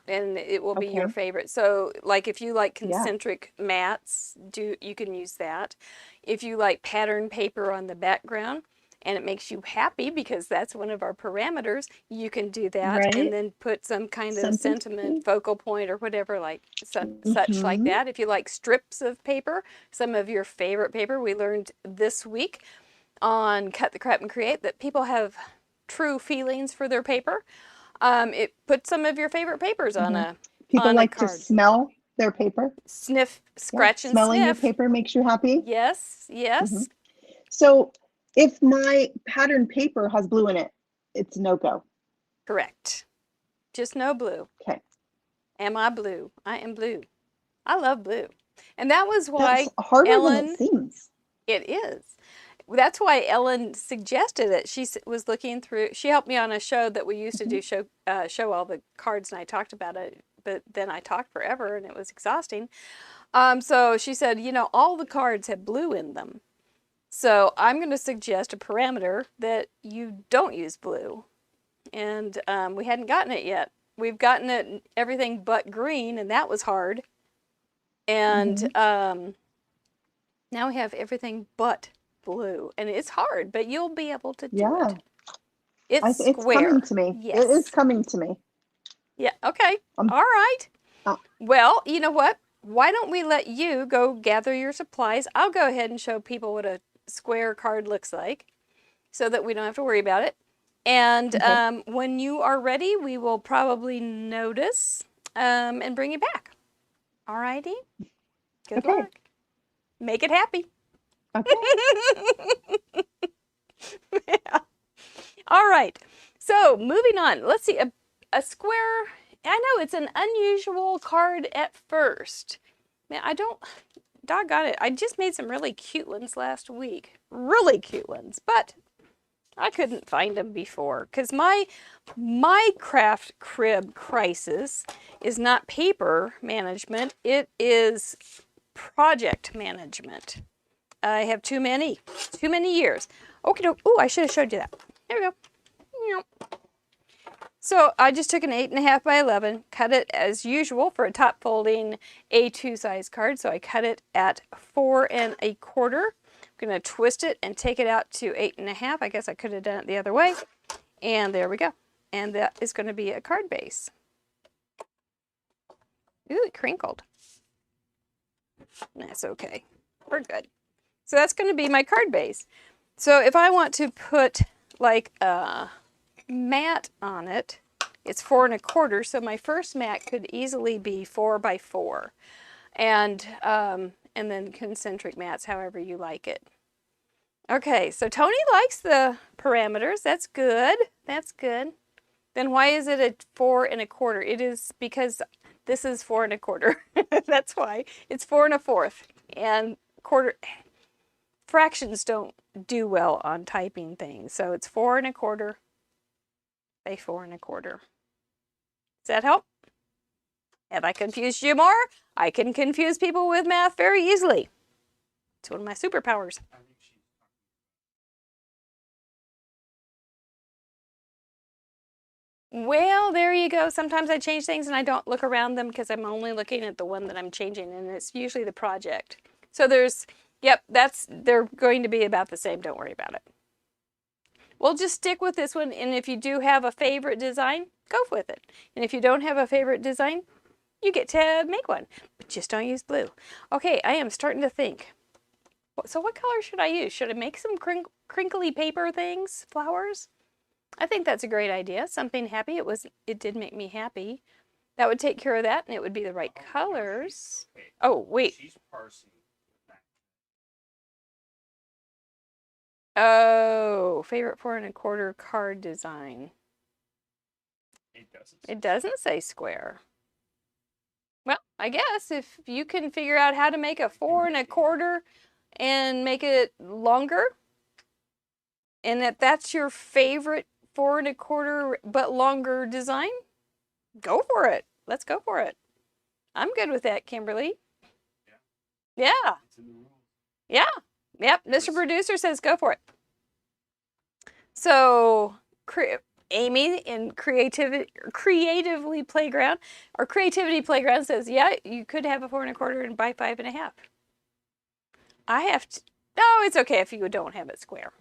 and it will be your Okay. favorite. So like if you like Yeah. concentric mats, you can use that. If you like pattern paper on the background and it makes you happy because that's one of our parameters, you can do that and Right. then put some kind of Something. sentiment, focal point or whatever like such like Mhm. that. If you like strips of paper, some of your favorite paper, we learned this week on Cut the Crap and Create that people have true feelings for their paper. It put some of your favorite papers on People a like to card. smell their paper. Sniff, Yeah. scratch, and Smelling your sniff. paper makes you happy. Yes, yes. So if my pattern paper has blue in it, it's no go. Correct. Just no blue. Okay. Am I blue? I am blue. I love blue. And that was why That's harder than Ellen, it seems. it is. That's why Ellen suggested it. She was looking through, she helped me on a show that we used to do, show all the cards, and I talked about it, but then I talked forever and it was exhausting. So she said, all the cards have blue in them. So I'm going to suggest a parameter that you don't use blue. And we hadn't gotten it yet. We've gotten it everything but green, and that was hard. And now we have everything but blue, and it's hard, but you'll be able to do it. It's It's square. coming to me. Yes. It is coming to me. Yeah, okay. All right. Well, you know what? Why don't we let you go gather your supplies? I'll go ahead and show people what a square card looks like so that we don't have to worry about it. And when you are ready, we will probably notice and bring you back. All righty? Good luck. Make it happy. Okay. Yeah. All right. So moving on. Let's see. A square. I know it's an unusual card at first. Man, doggone it. I just made some really cute ones last week. Really cute ones. But I couldn't find them before because my craft crib crisis is not paper management. It is project management. I have too many years. Okay, oh, I should have showed you that. There we go. So I just took an 8.5 by 11, cut it as usual for a top folding A2 size card. So I cut it at 4 1/4. I'm gonna twist it and take it out to 8.5. I guess I could have done it the other way. And there we go. And that is gonna be a card base. Ooh, it crinkled. That's okay. We're good. So that's gonna be my card base. So if I want to put like a mat on it, it's 4 1/4. So my first mat could easily be 4 by 4, and then concentric mats, however you like it. Okay, so Tony likes the parameters. That's good. That's good. Then why is it a 4 1/4? It is because this is 4 1/4. That's why. It's 4 1/4, and quarter fractions don't do well on typing things. So it's 4 1/4 by 4 1/4. Does that help? Have I confused you more? I can confuse people with math very easily. It's one of my superpowers. Well, there you go. Sometimes I change things and I don't look around them because I'm only looking at the one that I'm changing, and it's usually the project. So yep, they're going to be about the same. Don't worry about it. We'll just stick with this one, and if you do have a favorite design, go with it. And if you don't have a favorite design, you get to make one, but just don't use blue. Okay, I am starting to think. So what color should I use? Should I make some crinkly paper things, flowers? I think that's a great idea. Something happy. It did make me happy. That would take care of that, and it would be the right colors. Oh, wait. Oh, favorite 4 1/4 card design. It doesn't say square. Well, I guess if you can figure out how to make a 4 1/4 and make it longer, and if that's your favorite 4 1/4 but longer design, go for it. Let's go for it. I'm good with that, Kimberly. Yeah. Yeah. Yep. Mr. Producer says go for it. So, Amy in Creatively Playground, or Creativity Playground says, yeah, you could have a 4 1/4 and by 5 1/2. I have to. No, it's okay if you don't have it square.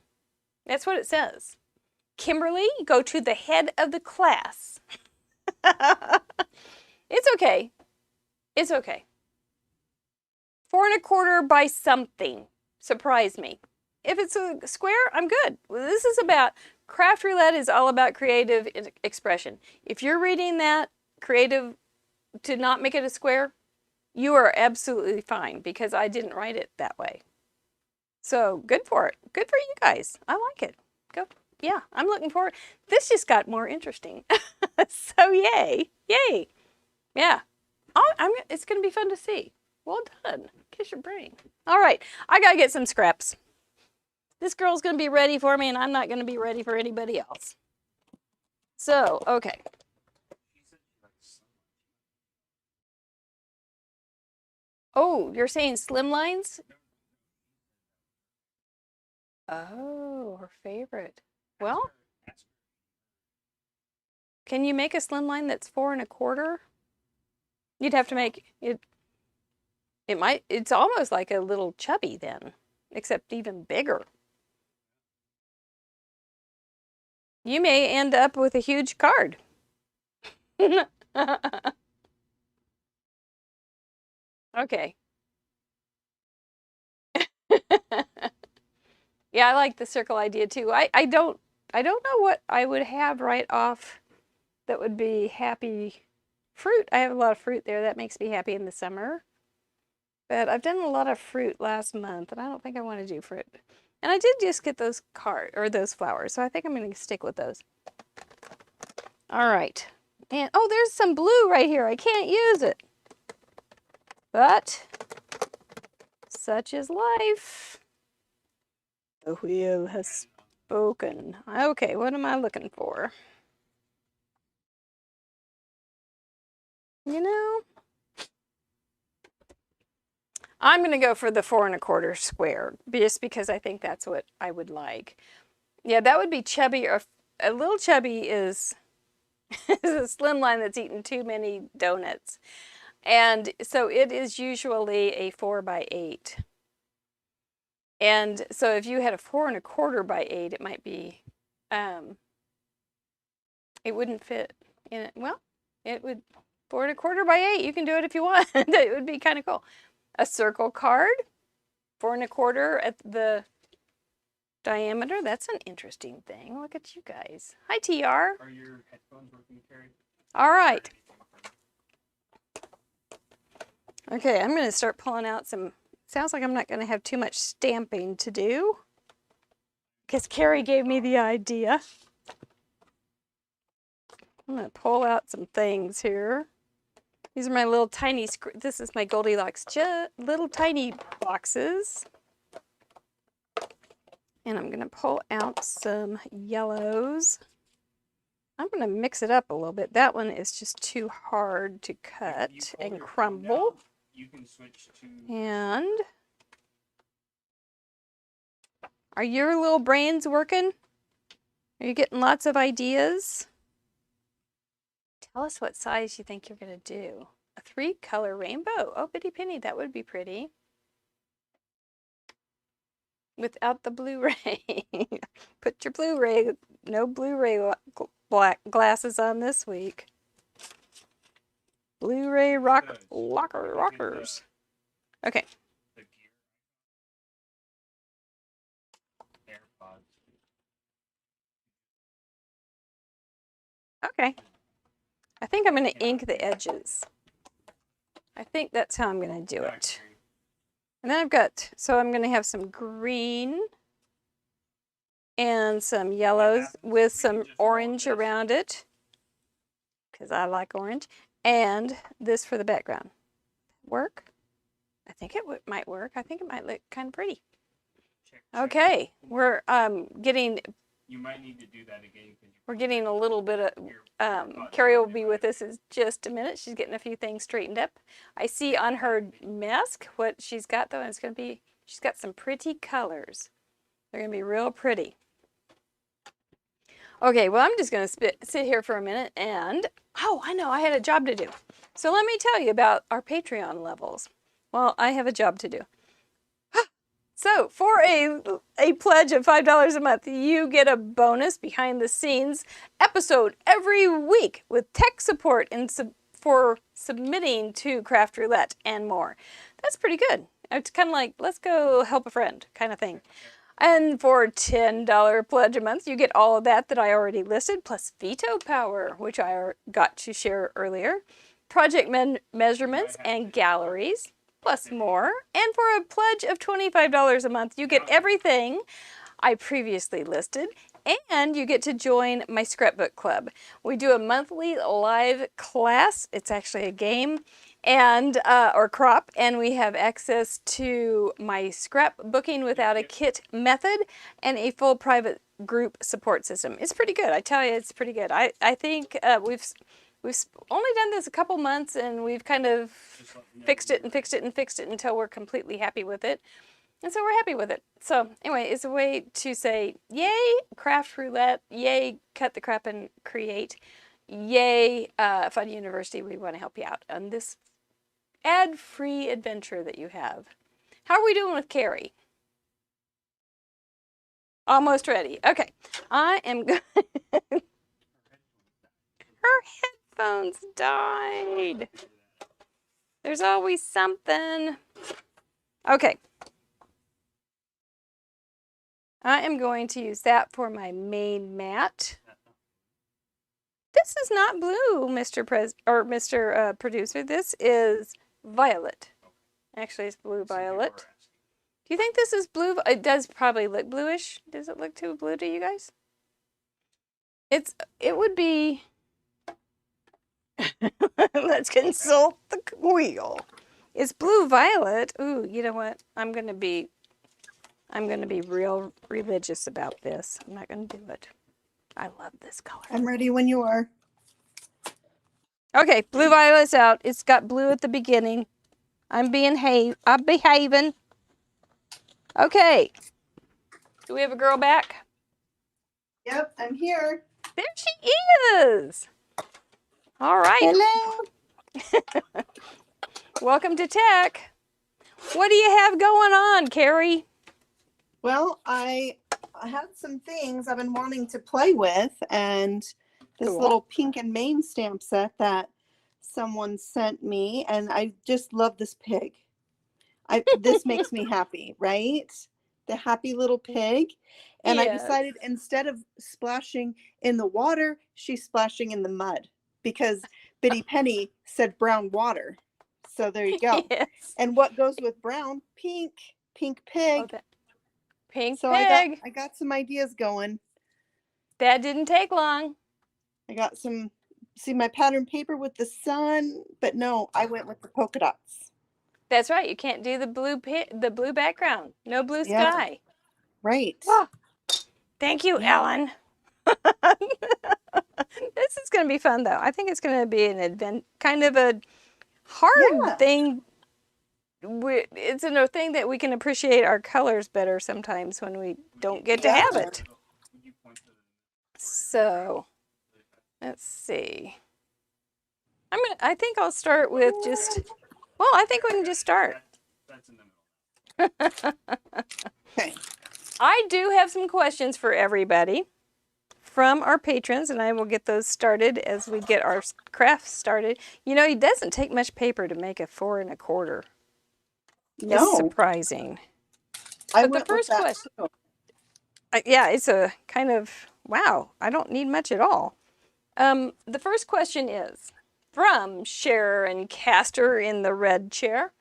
That's what it says. Kimberly, go to the head of the class. It's okay. It's okay. 4 1/4 by something. Surprise me. If it's a square, I'm good. This is about, Craft Roulette is all about creative expression. If you're reading that creative to not make it a square, you are absolutely fine because I didn't write it that way. So good for it. Good for you guys. I like it. Go. Yeah, I'm looking forward. This just got more interesting. So yay. Yay. Yeah. It's going to be fun to see. Well done. Kiss your brain. All right. I got to get some scraps. This girl's going to be ready for me, and I'm not going to be ready for anybody else. So, okay. Oh, you're saying slimlines? Oh, her favorite. Well, can you make a slimline that's 4 1/4? You'd have to make it. It's almost like a little chubby then, except even bigger. You may end up with a huge card. Okay. Yeah, I like the circle idea too. I don't know what I would have right off that would be happy. Fruit. I have a lot of fruit there. That makes me happy in the summer. But I've done a lot of fruit last month, and I don't think I want to do fruit. And I did just get those those flowers, so I think I'm going to stick with those. All right. And oh, there's some blue right here. I can't use it. But such is life. The wheel has spoken. Okay, what am I looking for? You know, I'm going to go for the 4 1/4 square, just because I think that's what I would like. Yeah, that would be chubby, or a little chubby is, is a slim line that's eaten too many donuts. And so it is usually a 4 by 8. And so if you had a 4 1/4 by 8, it might be, it wouldn't fit in it. Well, it would, 4 1/4 by 8, you can do it if you want. It would be kind of cool. A circle card, 4 1/4 at the diameter. That's an interesting thing. Look at you guys. Hi, TR. Are your headphones working, Carrie? All right. Okay, I'm going to start pulling out some. Sounds like I'm not going to have too much stamping to do, because Carrie gave me the idea. I'm going to pull out some things here. These are my little tiny, this is my Goldilocks little tiny boxes. And I'm going to pull out some yellows. I'm going to mix it up a little bit. That one is just too hard to cut and crumble. You can switch to... And are your little brains working? Are you getting lots of ideas? Tell us what size you think you're going to do. A 3-color rainbow. Oh, bitty penny, that would be pretty. Without the Blu-ray. Put your Blu-ray, no Blu-ray black glasses on this week. Blu-ray rockers. Okay. Okay. I think I'm going to ink the edges. I think that's how I'm going to do it. And then I've got, so I'm going to have some green and some yellows with some orange around it, because I like orange, and this for the background. Work? I think it might work. I think it might look kind of pretty. Okay, we're getting... You might need to do that again. We're getting a little bit of, Carrie will be with us in just a minute. She's getting a few things straightened up. I see on her mask what she's got though, and it's going to be, she's got some pretty colors. They're going to be real pretty. Okay, well, I'm just going to sit here for a minute and, oh, I know, I had a job to do. So let me tell you about our Patreon levels. Well, I have a job to do. So for a pledge of $5 a month, you get a bonus behind the scenes episode every week with tech support and for submitting to Craft Roulette and more. That's pretty good. It's kind of like, let's go help a friend kind of thing. And for $10 pledge a month, you get all of that I already listed, plus veto power, which I got to share earlier, project measurements and galleries, plus more. And for a pledge of $25 a month, you get everything I previously listed, and you get to join my scrapbook club. We do a monthly live class. It's actually a game and or crop, and we have access to my scrapbooking without a kit method and a full private group support system. It's pretty good. I tell you, it's pretty good. I think we've only done this a couple months, and we've kind of fixed it until we're completely happy with it. And so we're happy with it. So anyway, it's a way to say, yay, Craft Roulette, yay, Cut the Crap and Create, yay, Fun University, we want to help you out on this ad-free adventure that you have. How are we doing with Carrie? Almost ready. Okay, I am good. Her headphones died. There's always something. Okay. I am going to use that for my main mat. This is not blue, Mr. Producer. This is violet. Actually, it's blue violet. Do you think this is blue? It does probably look bluish. Does it look too blue to you guys? It would be. Let's consult the wheel. It's blue violet. Ooh, you know what? I'm gonna be real religious about this. I'm not gonna do it. I love this color. I'm ready when you are. Okay, blue violet's out. It's got blue at the beginning. I'm behaving. Okay. Do we have a girl back? Yep, I'm here. There she is. All right. Hello. Welcome to Tech. What do you have going on, Carrie? Well, I had some things I've been wanting to play with, and this little pink and mane stamp set that someone sent me, and I just love this pig. This makes me happy, right? The happy little pig. And yes. I decided instead of splashing in the water, she's splashing in the mud because Biddy Penny said brown water. So there you go. Yes. And what goes with brown? Pink pig. Pink so pig. I got some ideas going. That didn't take long. I got see my pattern paper with the sun, but no, I went with the polka dots. That's right. You can't do the blue background. No blue sky. Right. Oh, thank you, Ellen. This is going to be fun, though. I think it's going to be an kind of a hard thing. It's a thing that we can appreciate our colors better sometimes when we don't get to have it. So, let's see. I think I'll start with just. Well, I think we can just start. Okay. I do have some questions for everybody from our patrons, and I will get those started as we get our craft started. You know, it doesn't take much paper to make a 4 1/4. No. It's surprising. But the first question, yeah, it's a kind of, wow, I don't need much at all. The first question is from Sharon Castor in the red chair.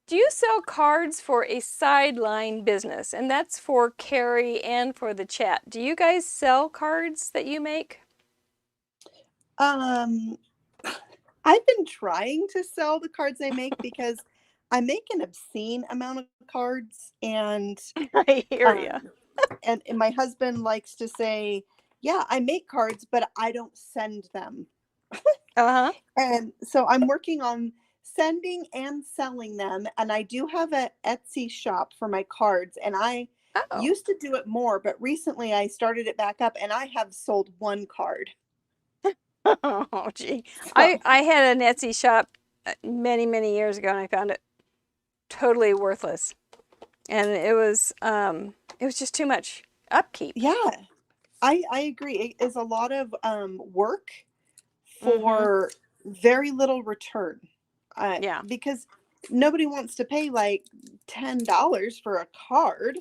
Do you sell cards for a sideline business? And that's for Carrie and for the chat. Do you guys sell cards that you make? I've been trying to sell the cards I make because I make an obscene amount of cards, and I hear you. And my husband likes to say, yeah, I make cards, but I don't send them. Uh-huh. And so I'm working on sending and selling them, and I do have an Etsy shop for my cards, and I used to do it more, but recently I started it back up, and I have sold 1 card. Oh, gee. So. I had an Etsy shop many years ago, and I found it totally worthless, and it was just too much upkeep. Yeah, I agree. It is a lot of work for very little return. Yeah, because nobody wants to pay like $10 for a card.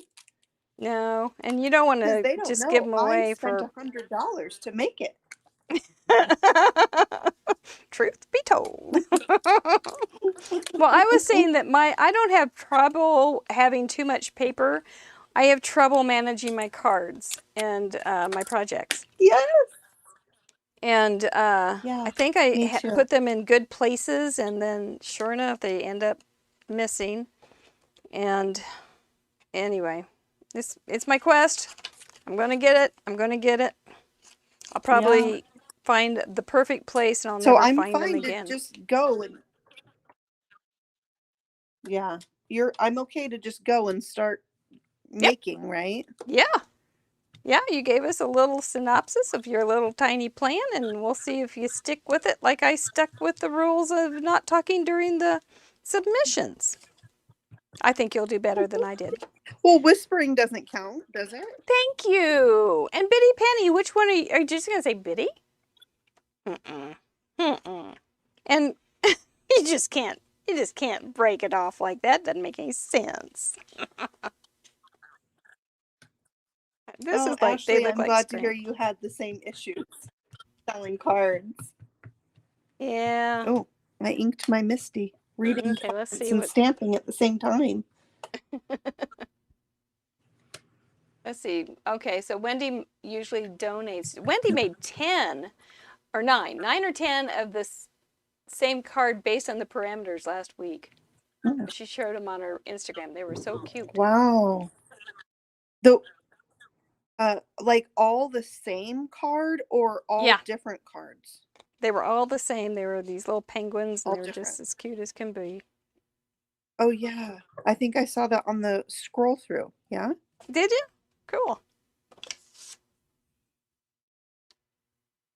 No, and you don't want to just give them away for $100 to make it. Truth be told. Well, I was saying that I don't have trouble having too much paper. I have trouble managing my cards and my projects. Yes. And I think I put them in good places, and then sure enough, they end up missing. And anyway, it's my quest. I'm going to get it. I'll probably find the perfect place, and I'll never find them again. To just go and I'm okay to just go and start making, right? Yeah. Yeah, you gave us a little synopsis of your little tiny plan, and we'll see if you stick with it like I stuck with the rules of not talking during the submissions. I think you'll do better than I did. Well, whispering doesn't count, does it? Thank you. And Biddy Penny, which one are you just going to say Biddy? And you just can't break it off like that. Doesn't make any sense. This is like Ashley, they look I'm like glad to hear you had the same issues selling cards. Yeah. Oh, I inked my Misty. Reading let's see and stamping at the same time. Let's see. Okay, so Wendy usually donates. Wendy made 10 or 9 or 10 of this same card based on the parameters last week. Oh, She showed them on her Instagram. They were so cute. wow. The like all the same card or all Yeah. different cards? They were all the same. They were these little penguins, and All they were different. just as cute as can be. Oh yeah, I think I saw that on the scroll through. Yeah. Did you? Cool.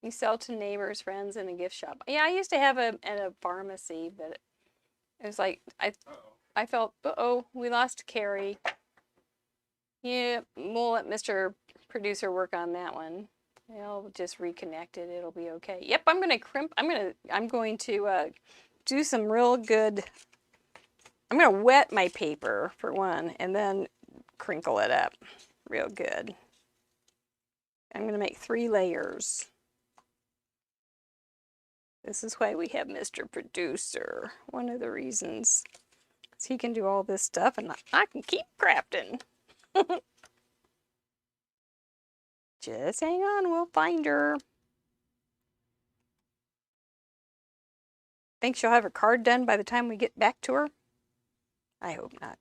You sell to neighbors, friends, in a gift shop. Yeah, I used to have at a pharmacy, but it was like I felt, we lost Carrie. Yeah, we'll let Mr. Producer work on that one. I'll just reconnect it. It'll be okay. Yep, I'm gonna crimp. I'm going to do some real good. I'm gonna wet my paper for one, and then crinkle it up real good. I'm gonna make 3 layers. This is why we have Mr. Producer. One of the reasons is he can do all this stuff, and I can keep crafting. Just hang on, we'll find her. Think she'll have her card done by the time we get back to her? I hope not.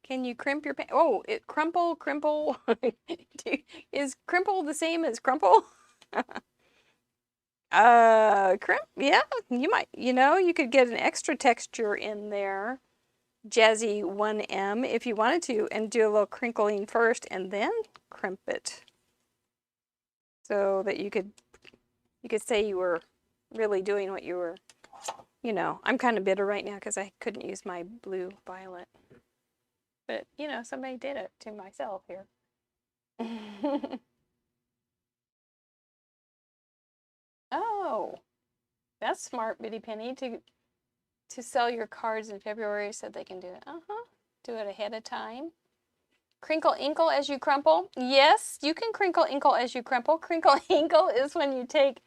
Can you crimp your pen? Oh, crumple. Is crimple the same as crumple? Crimp, yeah, you might, you could get an extra texture in there. Jazzy 1M if you wanted to, and do a little crinkling first and then crimp it. So that you could say you were really doing what you were, I'm kind of bitter right now because I couldn't use my blue violet. But, somebody did it to myself here. Oh, that's smart, Bitty Penny, to sell your cards in February so they can do it. Do it ahead of time. Crinkle inkle as you crumple. Yes, you can crinkle inkle as you crumple. Crinkle inkle is when you take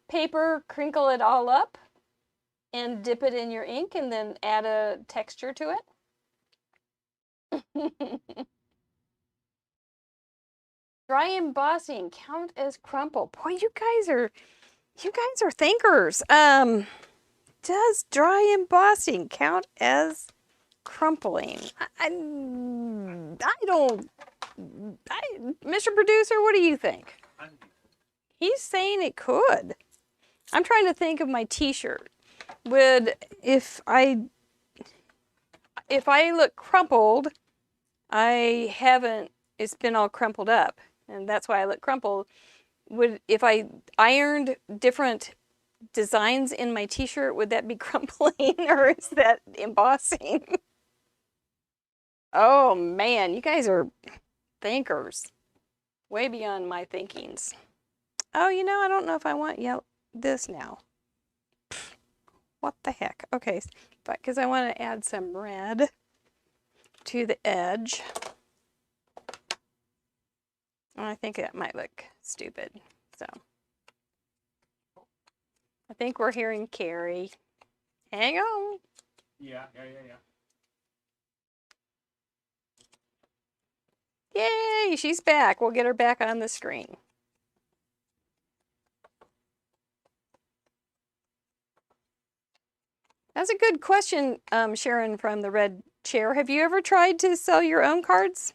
paper, crinkle it all up, and dip it in your ink, and then add a texture to it. Dry embossing count as crumple. Boy, you guys are thinkers. Does dry embossing count as crumpling? I don't. Mr. Producer, what do you think? He's saying it could. I'm trying to think of my T-shirt. If I look crumpled, it's been all crumpled up, and that's why I look crumpled. If I ironed different designs in my T-shirt, would that be crumpling or is that embossing? Oh man, you guys are thinkers. Way beyond my thinkings. Oh, I don't know if I want this now. What the heck? Okay, because I want to add some red to the edge. I think that might look stupid, so. I think we're hearing Carrie. Hang on. Yeah. Yay, she's back. We'll get her back on the screen. That's a good question, Sharon from the red chair. Have you ever tried to sell your own cards?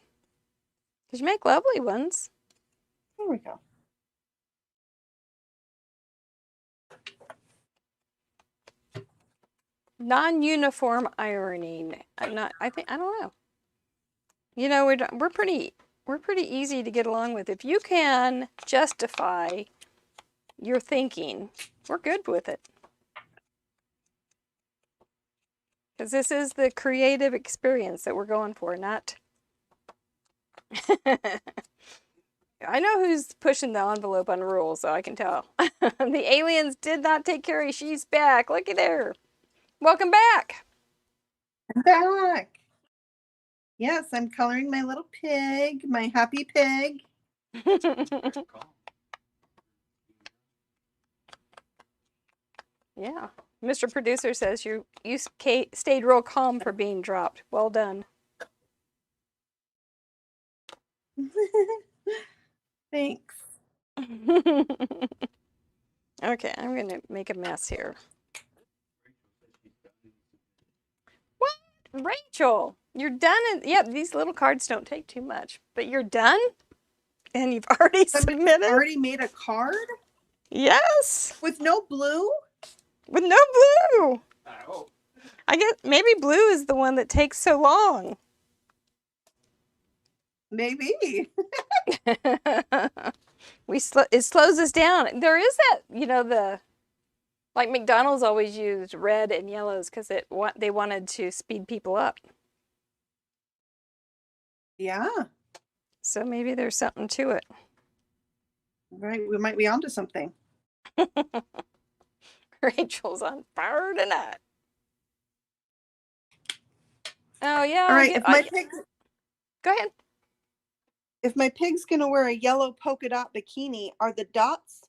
Because you make lovely ones. There we go. Non-uniform ironing. I don't know. We're pretty easy to get along with. If you can justify your thinking, we're good with it. Because this is the creative experience that we're going for, not. I know who's pushing the envelope on rules, so I can tell. The aliens did not take Carrie. She's back. Looky there. Welcome back. I'm back. Yes, I'm coloring my little pig, my happy pig. Yeah. Mr. Producer says you stayed real calm for being dropped. Well done. Thanks. Okay, I'm going to make a mess here. What? Rachel, you're done. Yeah, these little cards don't take too much, but you're done? And you've already submitted? Already made a card? Yes. With no blue? With no blue. I guess maybe blue is the one that takes so long. Maybe. It slows us down. There is that, like McDonald's always used red and yellows because they wanted to speed people up. Yeah. So maybe there's something to it. Right, we might be onto something. Rachel's on fire tonight. Oh yeah. All right, Go ahead. If my pig's gonna wear a yellow polka dot bikini, are the dots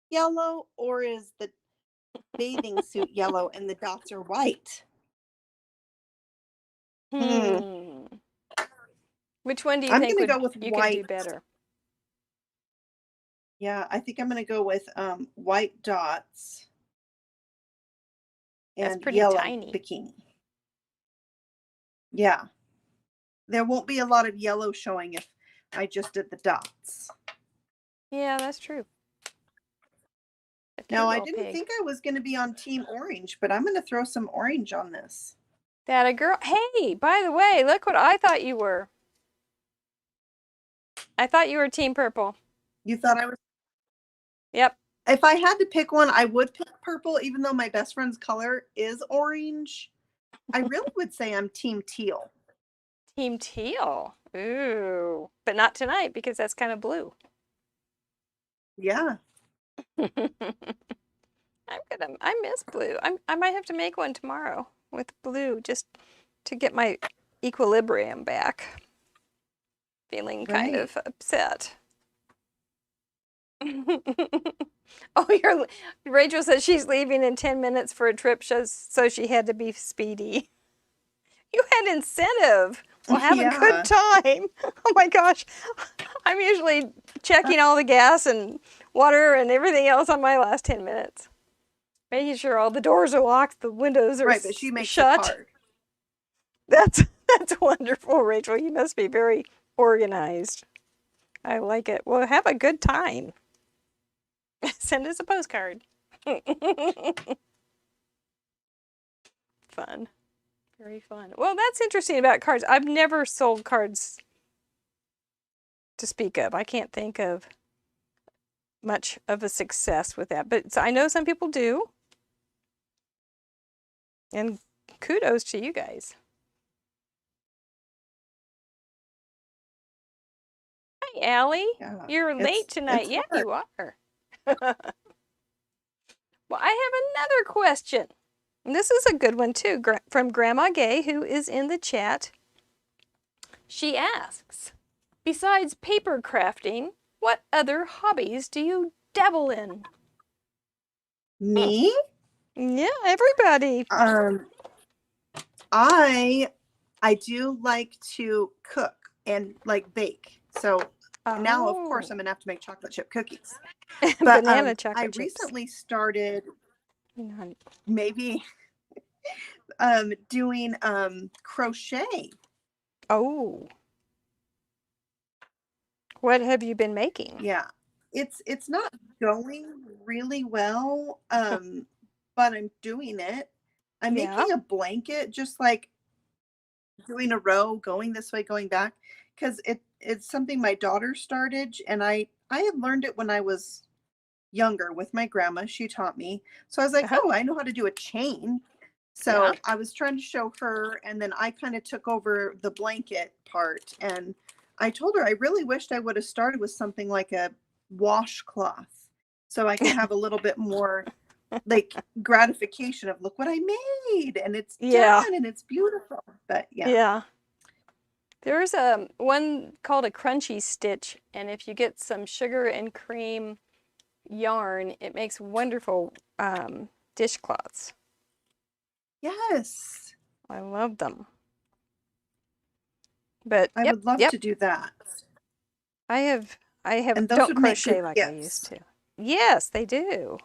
yellow or is the bathing suit yellow and the dots are white? Which one do you I'm think gonna go with you white. could do better? Yeah, I think I'm gonna go with white dots That's and pretty yellow tiny. bikini. Yeah. There won't be a lot of yellow showing if I just did the dots. Yeah, that's true. Now, I didn't think I was going to be on Team Orange, but I'm going to throw some orange on this. That a girl. Hey, by the way, look what I thought you were. I thought you were Team Purple. You thought I was? Yep. If I had to pick one, I would pick purple, even though my best friend's color is orange. I really would say I'm Team Teal. Team Teal. Ooh. But not tonight because that's kind of blue. Yeah. I miss blue. I might have to make one tomorrow with blue just to get my equilibrium back. Feeling kind of upset. Oh, Rachel says she's leaving in 10 minutes for a trip, so she had to be speedy. You had incentive. Well, have a good time. Oh my gosh. I'm usually checking all the gas and water and everything else on my last 10 minutes. Making sure all the doors are locked, the windows are but she makes shut. the card. That's wonderful, Rachel. You must be very organized. I like it. Well, have a good time. Send us a postcard. Fun. Very fun. Well, that's interesting about cards. I've never sold cards to speak of. I can't think of much of a success with that. But I know some people do. And kudos to you guys. Hi, Allie. Yeah, You're late tonight. Yeah, you are. Well, I have another question. And this is a good one, too, from Grandma Gay, who is in the chat. She asks, besides paper crafting, what other hobbies do you dabble in? Me? Yeah, everybody. I do like to cook and like bake. So now, of course, I'm gonna have to make chocolate chip cookies. But Banana chocolate chips. I recently started maybe doing crochet. Oh. What have you been making? Yeah. It's not going really well, but I'm doing it. I'm making a blanket, just like doing a row, going this way, going back, because it's something my daughter started, and I had learned it when I was younger with my grandma. She taught me. So I was like, oh, I know how to do a chain. So I was trying to show her, and then I kind of took over the blanket part. And I told her I really wished I would have started with something like a washcloth, so I could have a little bit more like gratification of look what I made, and it's done and it's beautiful. But there's one called a crunchy stitch, and if you get some sugar and cream yarn, it makes wonderful dishcloths. Yes. I love them. But I would love to do that. I have And those don't would make crochet good like I used to. Yes, they do.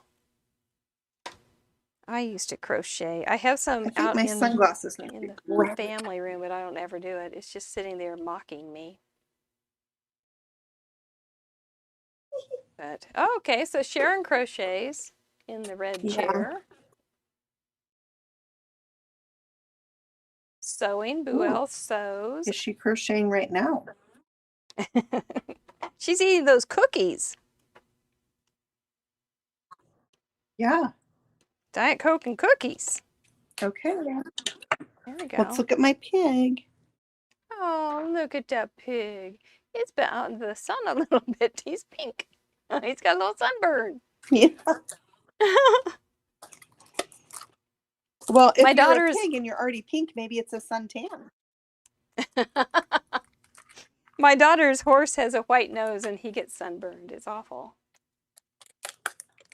I used to crochet. I have I some think out my in sunglasses need to in be the black. family room, but I don't ever do it. It's just sitting there mocking me. But oh, okay, so Sharon crochets in the red chair. Sewing, Buell sews. Is she crocheting right now? She's eating those cookies. Yeah. Diet Coke and cookies. Okay. There we go. Let's look at my pig. Oh, look at that pig. It's been out in the sun a little bit. He's pink. He's got a little sunburn. Yeah. Well, if My you're daughter's a pig and you're already pink, maybe it's a suntan. My daughter's horse has a white nose and he gets sunburned. It's awful.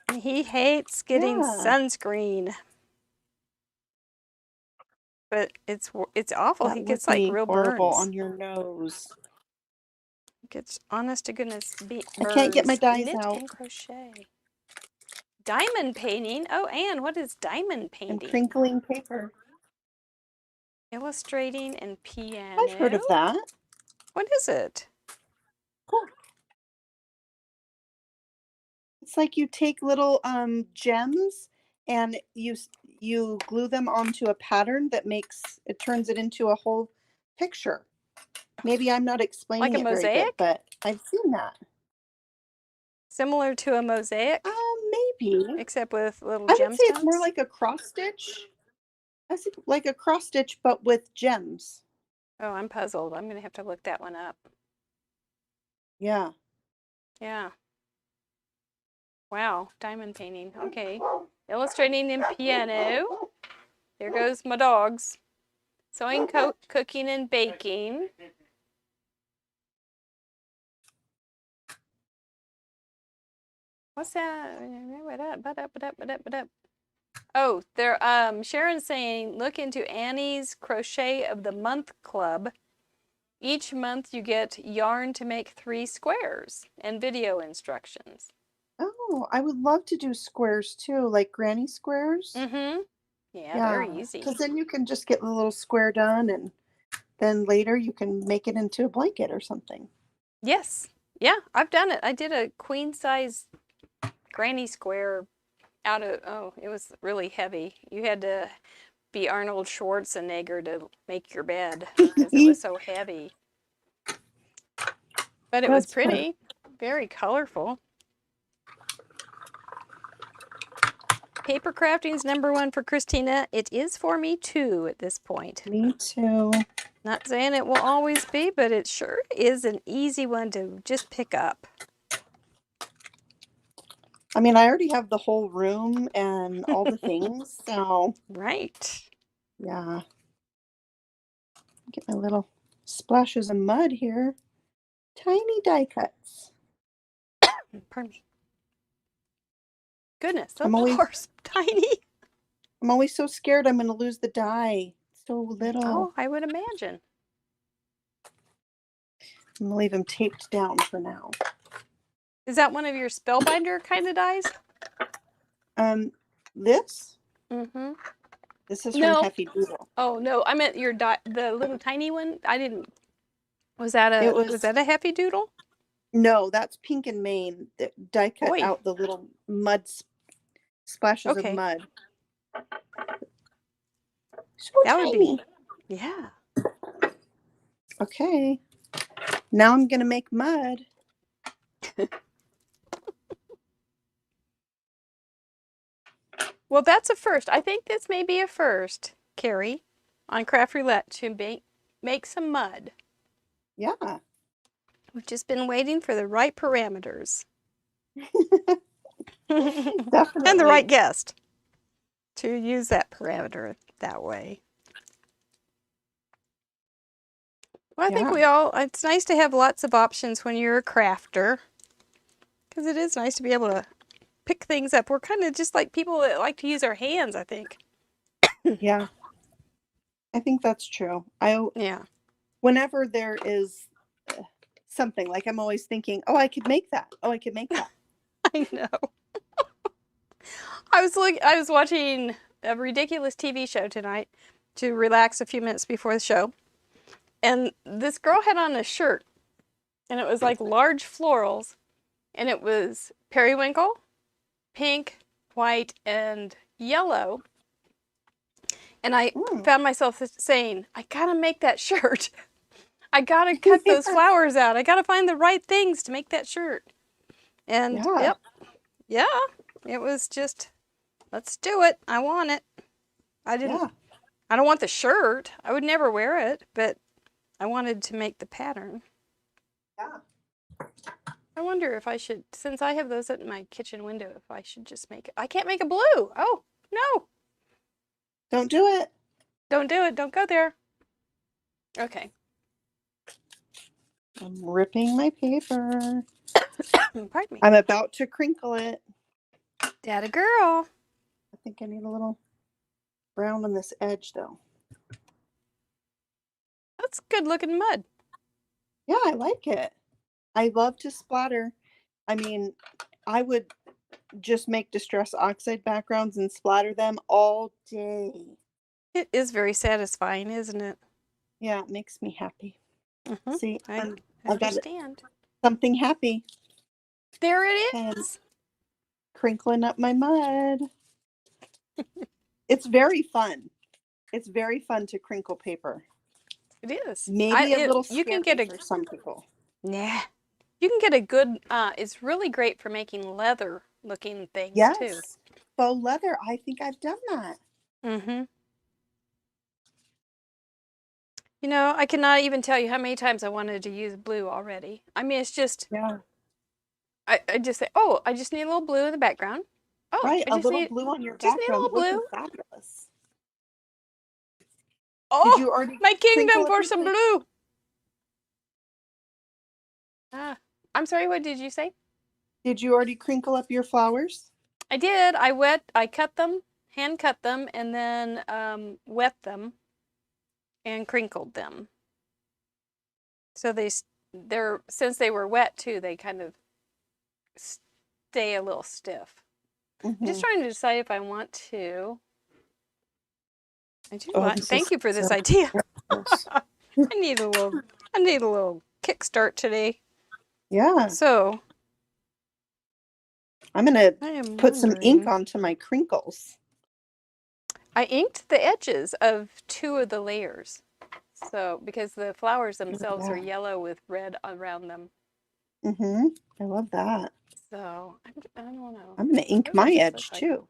And he hates getting sunscreen. But it's awful. That He gets would like be real horrible burns. on your nose. He gets honest to goodness burns. I can't get my dyes Knit out. and crochet. Diamond painting. Oh, Anne, what is diamond painting? And crinkling paper. Illustrating and piano. I've heard of that. What is it? Cool. It's like you take little gems and you glue them onto a pattern that turns it into a whole picture. Maybe I'm not explaining Like a it very mosaic? good, but I've seen that. Similar to a mosaic? Maybe. Except with little I gemstones? would say it's more like a cross stitch. I think like a cross stitch, but with gems. Oh, I'm puzzled. I'm going to have to look that one up. Yeah. Yeah. Wow, diamond painting. Okay. Illustrating and piano. There goes my dogs. Sewing, cooking, and baking. What's that? Oh, there. Sharon's saying, look into Annie's Crochet of the Month Club. Each month you get yarn to make 3 squares and video instructions. Oh, I would love to do squares too, like granny squares. Mm-hmm. Yeah, very easy. Because then you can just get the little square done and then later you can make it into a blanket or something. Yes. Yeah, I've done it. I did a queen size granny square out of, it was really heavy. You had to be Arnold Schwarzenegger to make your bed because it was so heavy. But it was pretty, very colorful. Paper crafting's #1 for Christina. It is for me too at this point. Me too. Not saying it will always be, but it sure is an easy one to just pick up. I mean, I already have the whole room and all the things, so. Right. Yeah. Get my little splashes of mud here. Tiny die cuts. Pardon me. Goodness, those are tiny. I'm always so scared I'm going to lose the die. So little. Oh, I would imagine. I'm going to leave them taped down for now. Is that one of your spellbinder kind of dies? This? Mm-hmm. This is from Heffy Doodle. Oh no, I meant your die, the little tiny one. I didn't. Was that a Heffy Doodle? No, that's Pink and Maine. The die cut out the little mud splashes of mud. So that tiny. Would be. Yeah. Okay. Now I'm gonna make mud. Well, that's a first. I think this may be a first, Carrie, on Craft Roulette to make some mud. Yeah. We've just been waiting for the right parameters. Definitely. And the right guest to use that parameter that way. Well, I think it's nice to have lots of options when you're a crafter, because it is nice to be able to pick things up. We're kind of just like people that like to use our hands, I think. Yeah, I think that's true. Yeah. Whenever there is something, like I'm always thinking, oh, I could make that. Oh, I could make that. I know. I was watching a ridiculous TV show tonight to relax a few minutes before the show. And this girl had on a shirt, and it was like large florals, and it was periwinkle, pink, white, and yellow. And I found myself saying, I gotta make that shirt. I gotta cut those flowers out. I gotta find the right things to make that shirt. And yeah, it was just, let's do it. I want it. I don't want the shirt. I would never wear it, but I wanted to make the pattern. Yeah. I wonder if I should, since I have those at my kitchen window, if I should just make it. I can't make a blue. Oh, no. Don't do it. Don't do it. Don't go there. Okay. I'm ripping my paper. Pardon me. I'm about to crinkle it. Data girl. I think I need a little brown on this edge, though. That's good looking mud. Yeah, I like it. I love to splatter. I mean, I would just make Distress Oxide backgrounds and splatter them all day. It is very satisfying, isn't it? Yeah, it makes me happy. Mm-hmm. See, I I've got understand. something happy. There it And is. crinkling up my mud. It's very fun. It's very fun to crinkle paper. It is. Maybe a little scary you can get for some people. Nah. You can get a good, it's really great for making leather looking things too. Faux leather. I think I've done that. Mm-hmm. You know, I cannot even tell you how many times I wanted to use blue already. I mean, it's just, I just say, oh, I just need a little blue in the background. Oh, right, a little blue on your just background. Need a little blue. Fabulous. Oh, did you already my kingdom for some blue. I'm sorry, what did you say? Did you already crinkle up your flowers? I did. I cut them, hand cut them, and then wet them and crinkled them. So they're since they were wet too, they kind of stay a little stiff. I'm just trying to decide if I want to. Thank you for this idea. I need a little kickstart today. Yeah. So I'm going to put some ink onto my crinkles. I inked the edges of 2 of the layers. So, because the flowers themselves are yellow with red around them. Mm-hmm. I love that. So, I don't know. I'm going to ink my edge too.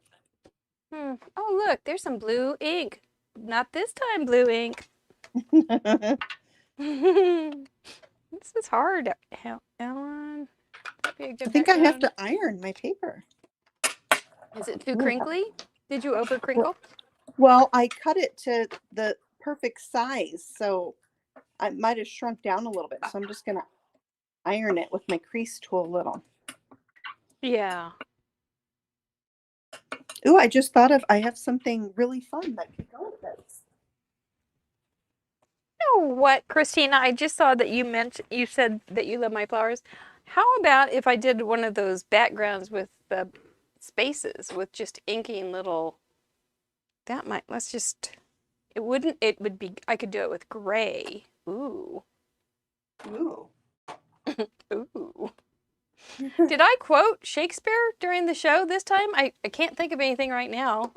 Oh, look, there's some blue ink. Not this time, blue ink. This is hard, Ellen. I think I have to iron my paper. Is it too crinkly? Did you over crinkle? Well, I cut it to the perfect size, so I might have shrunk down a little bit. So I'm just going to iron it with my crease tool a little. Yeah. Ooh, I just thought I have something really fun that could go with this. You know what, Christina? I just saw that you said that you love my flowers. How about if I did one of those backgrounds with the spaces with just inking little, it would be, I could do it with gray. Ooh. Ooh. Ooh. Did I quote Shakespeare during the show this time? I can't think of anything right now.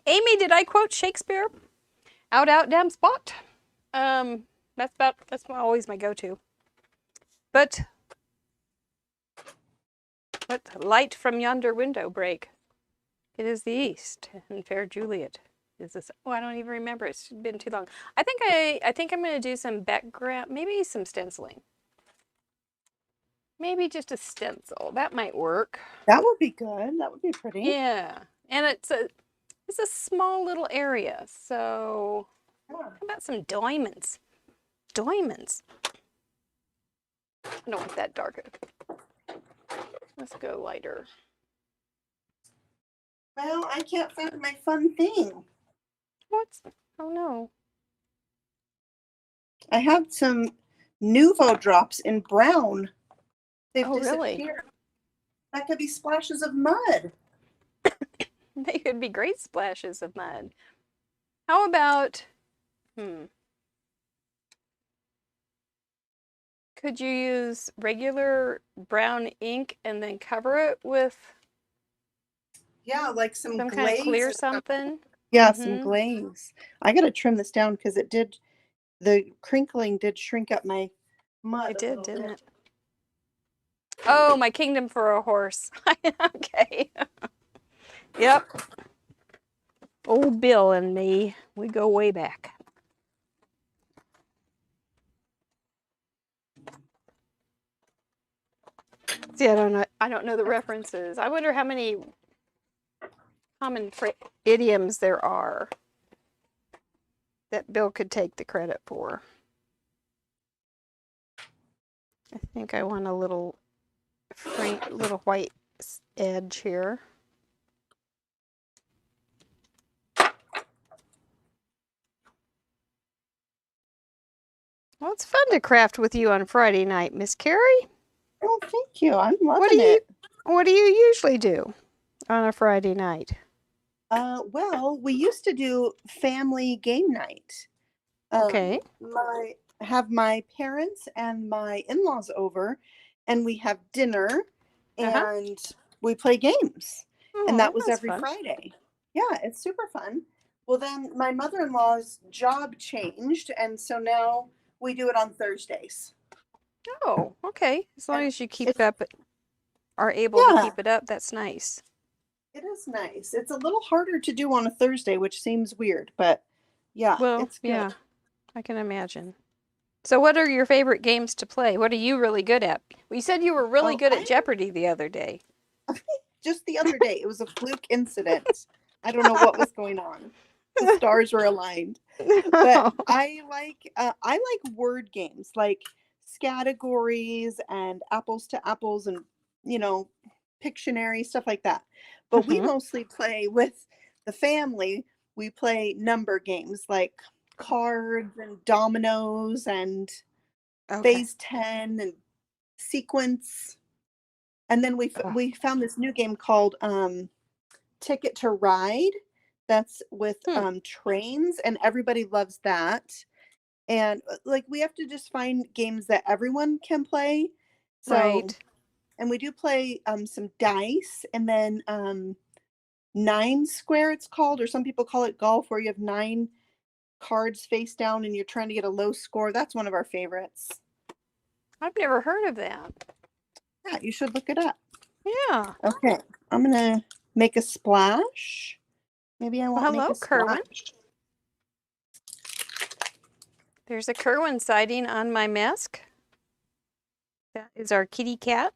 Amy, did I quote Shakespeare? Out, damn spot. That's always my go-to. But light from yonder window break. It is the east, and fair Juliet is this. Oh, I don't even remember. It's been too long. I think I'm going to do some background, maybe some stenciling. Maybe just a stencil. That might work. That would be good. That would be pretty. Yeah, and it's a small little area. So how about some diamonds? Diamonds. I don't want that darker. Let's go lighter. Well, I can't find my fun thing. What's? Oh no. I have some Nuvo drops in brown. They've Oh really? disappeared. That could be splashes of mud. They could be great splashes of mud. How about, could you use regular brown ink and then cover it with Yeah, like some some kind of glaze. clear something? Yeah, some glaze. I gotta trim this down because the crinkling did shrink up my mud. It did, didn't it? Oh, my kingdom for a horse. Okay. Yep. Old Bill and me, we go way back. See, I don't know the references. I wonder how many common idioms there are that Bill could take the credit for. I think I want a little white edge here. Well, it's fun to craft with you on Friday night, Miss Carrie. Oh, thank you. I'm loving it. What do you usually do on a Friday night? Well, we used to do family game night. Okay. Have my parents and my in-laws over, and we have dinner, and we play games. Oh, and that was every fun. Friday. Yeah, it's super fun. Well, then my mother-in-law's job changed, and so now we do it on Thursdays. Oh, okay. As long as you keep it up, are able to keep it up, that's nice. It is nice. It's a little harder to do on a Thursday, which seems weird, but yeah, well, it's good. Yeah, I can imagine. So what are your favorite games to play? What are you really good at? Well, you said you were really good at Jeopardy the other day. Just the other day. It was a fluke incident. I don't know what was going on. The stars were aligned. But I like word games, like categories and apples to apples and, Pictionary, stuff like that. But we mostly play with the family. We play number games like cards and dominoes and phase 10 and sequence. And then we found this new game called Ticket to Ride. That's with trains, and everybody loves that. And like we have to just find games that everyone can play. So, right. And we do play some dice, and then 9 square it's called, or some people call it golf, where you have 9 cards face down and you're trying to get a low score. That's one of our favorites. I've never heard of that. Yeah, you should look it up. Yeah. Okay, I'm gonna make a splash. Maybe I won't make a Kerwin. splash. There's a Kerwin sighting on my mask. That is our kitty cat.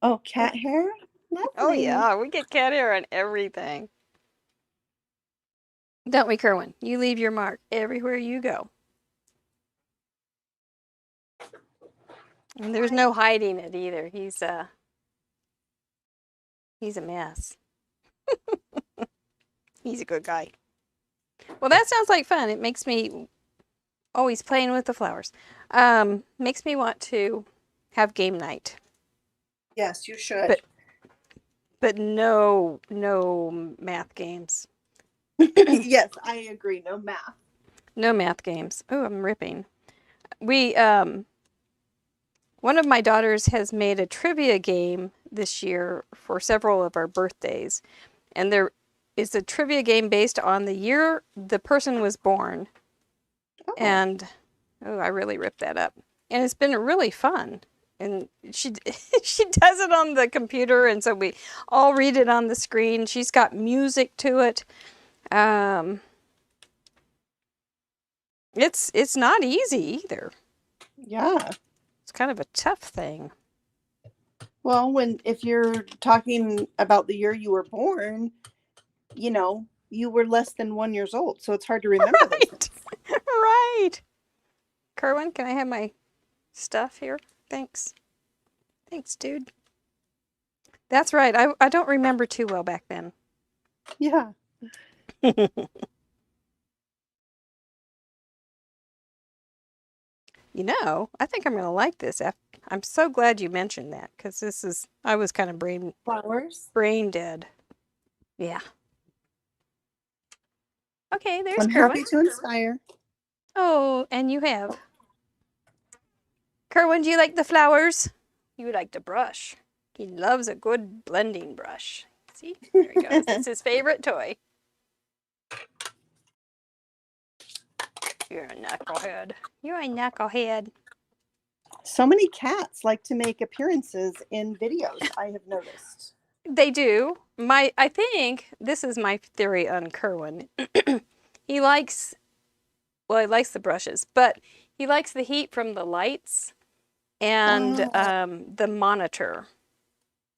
Oh, cat hair? Lovely. Oh yeah, we get cat hair on everything. Don't we, Kerwin? You leave your mark everywhere you go. And there's no hiding it either. He's a mess. He's a good guy. Well, that sounds like fun. It makes me always playing with the flowers. Makes me want to have game night. Yes, you should. But no math games. Yes, I agree. No math. No math games. Oh, I'm ripping. We one of my daughters has made a trivia game this year for several of our birthdays. And there is a trivia game based on the year the person was born. Oh. And I really ripped that up. And it's been really fun. And she does it on the computer, and so we all read it on the screen. She's got music to it. It's not easy either. Yeah. It's kind of a tough thing. Well, if you're talking about the year you were born, you were less than 1 year old, so it's hard to remember. Right. Right. Kerwin, can I have my stuff here? Thanks. Thanks, dude. That's right. I don't remember too well back then. Yeah. You know, I think I'm going to like this. I'm so glad you mentioned that because I was kind of Flowers. brain dead. Yeah. Okay, there's I'm Kerwin. happy to inspire. Oh, and you have. Kerwin, do you like the flowers? You like the brush. He loves a good blending brush. See? There he goes. It's his favorite toy. You're a knucklehead. You're a knucklehead. So many cats like to make appearances in videos, I have noticed. They do. I think this is my theory on Kerwin. he likes he likes the brushes, but he likes the heat from the lights and the monitor.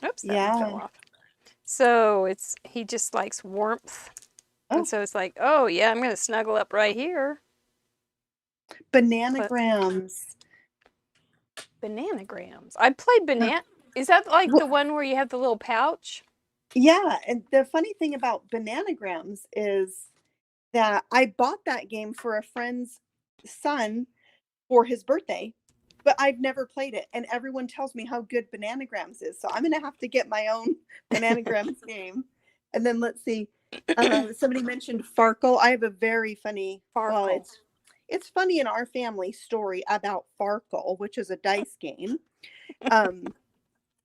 Oops, that one fell off. So he just likes warmth. Oh. And so it's like, oh yeah, I'm gonna snuggle up right here. Bananagrams. Bananagrams. I played banana. Is that like the one where you have the little pouch? Yeah, and the funny thing about Bananagrams is that I bought that game for a friend's son for his birthday, but I've never played it, and everyone tells me how good Bananagrams is, so I'm gonna have to get my own Bananagrams game. And then let's see, somebody mentioned Farkle. I have a very funny, Farkle. well, it's funny in our family story about Farkle, which is a dice game.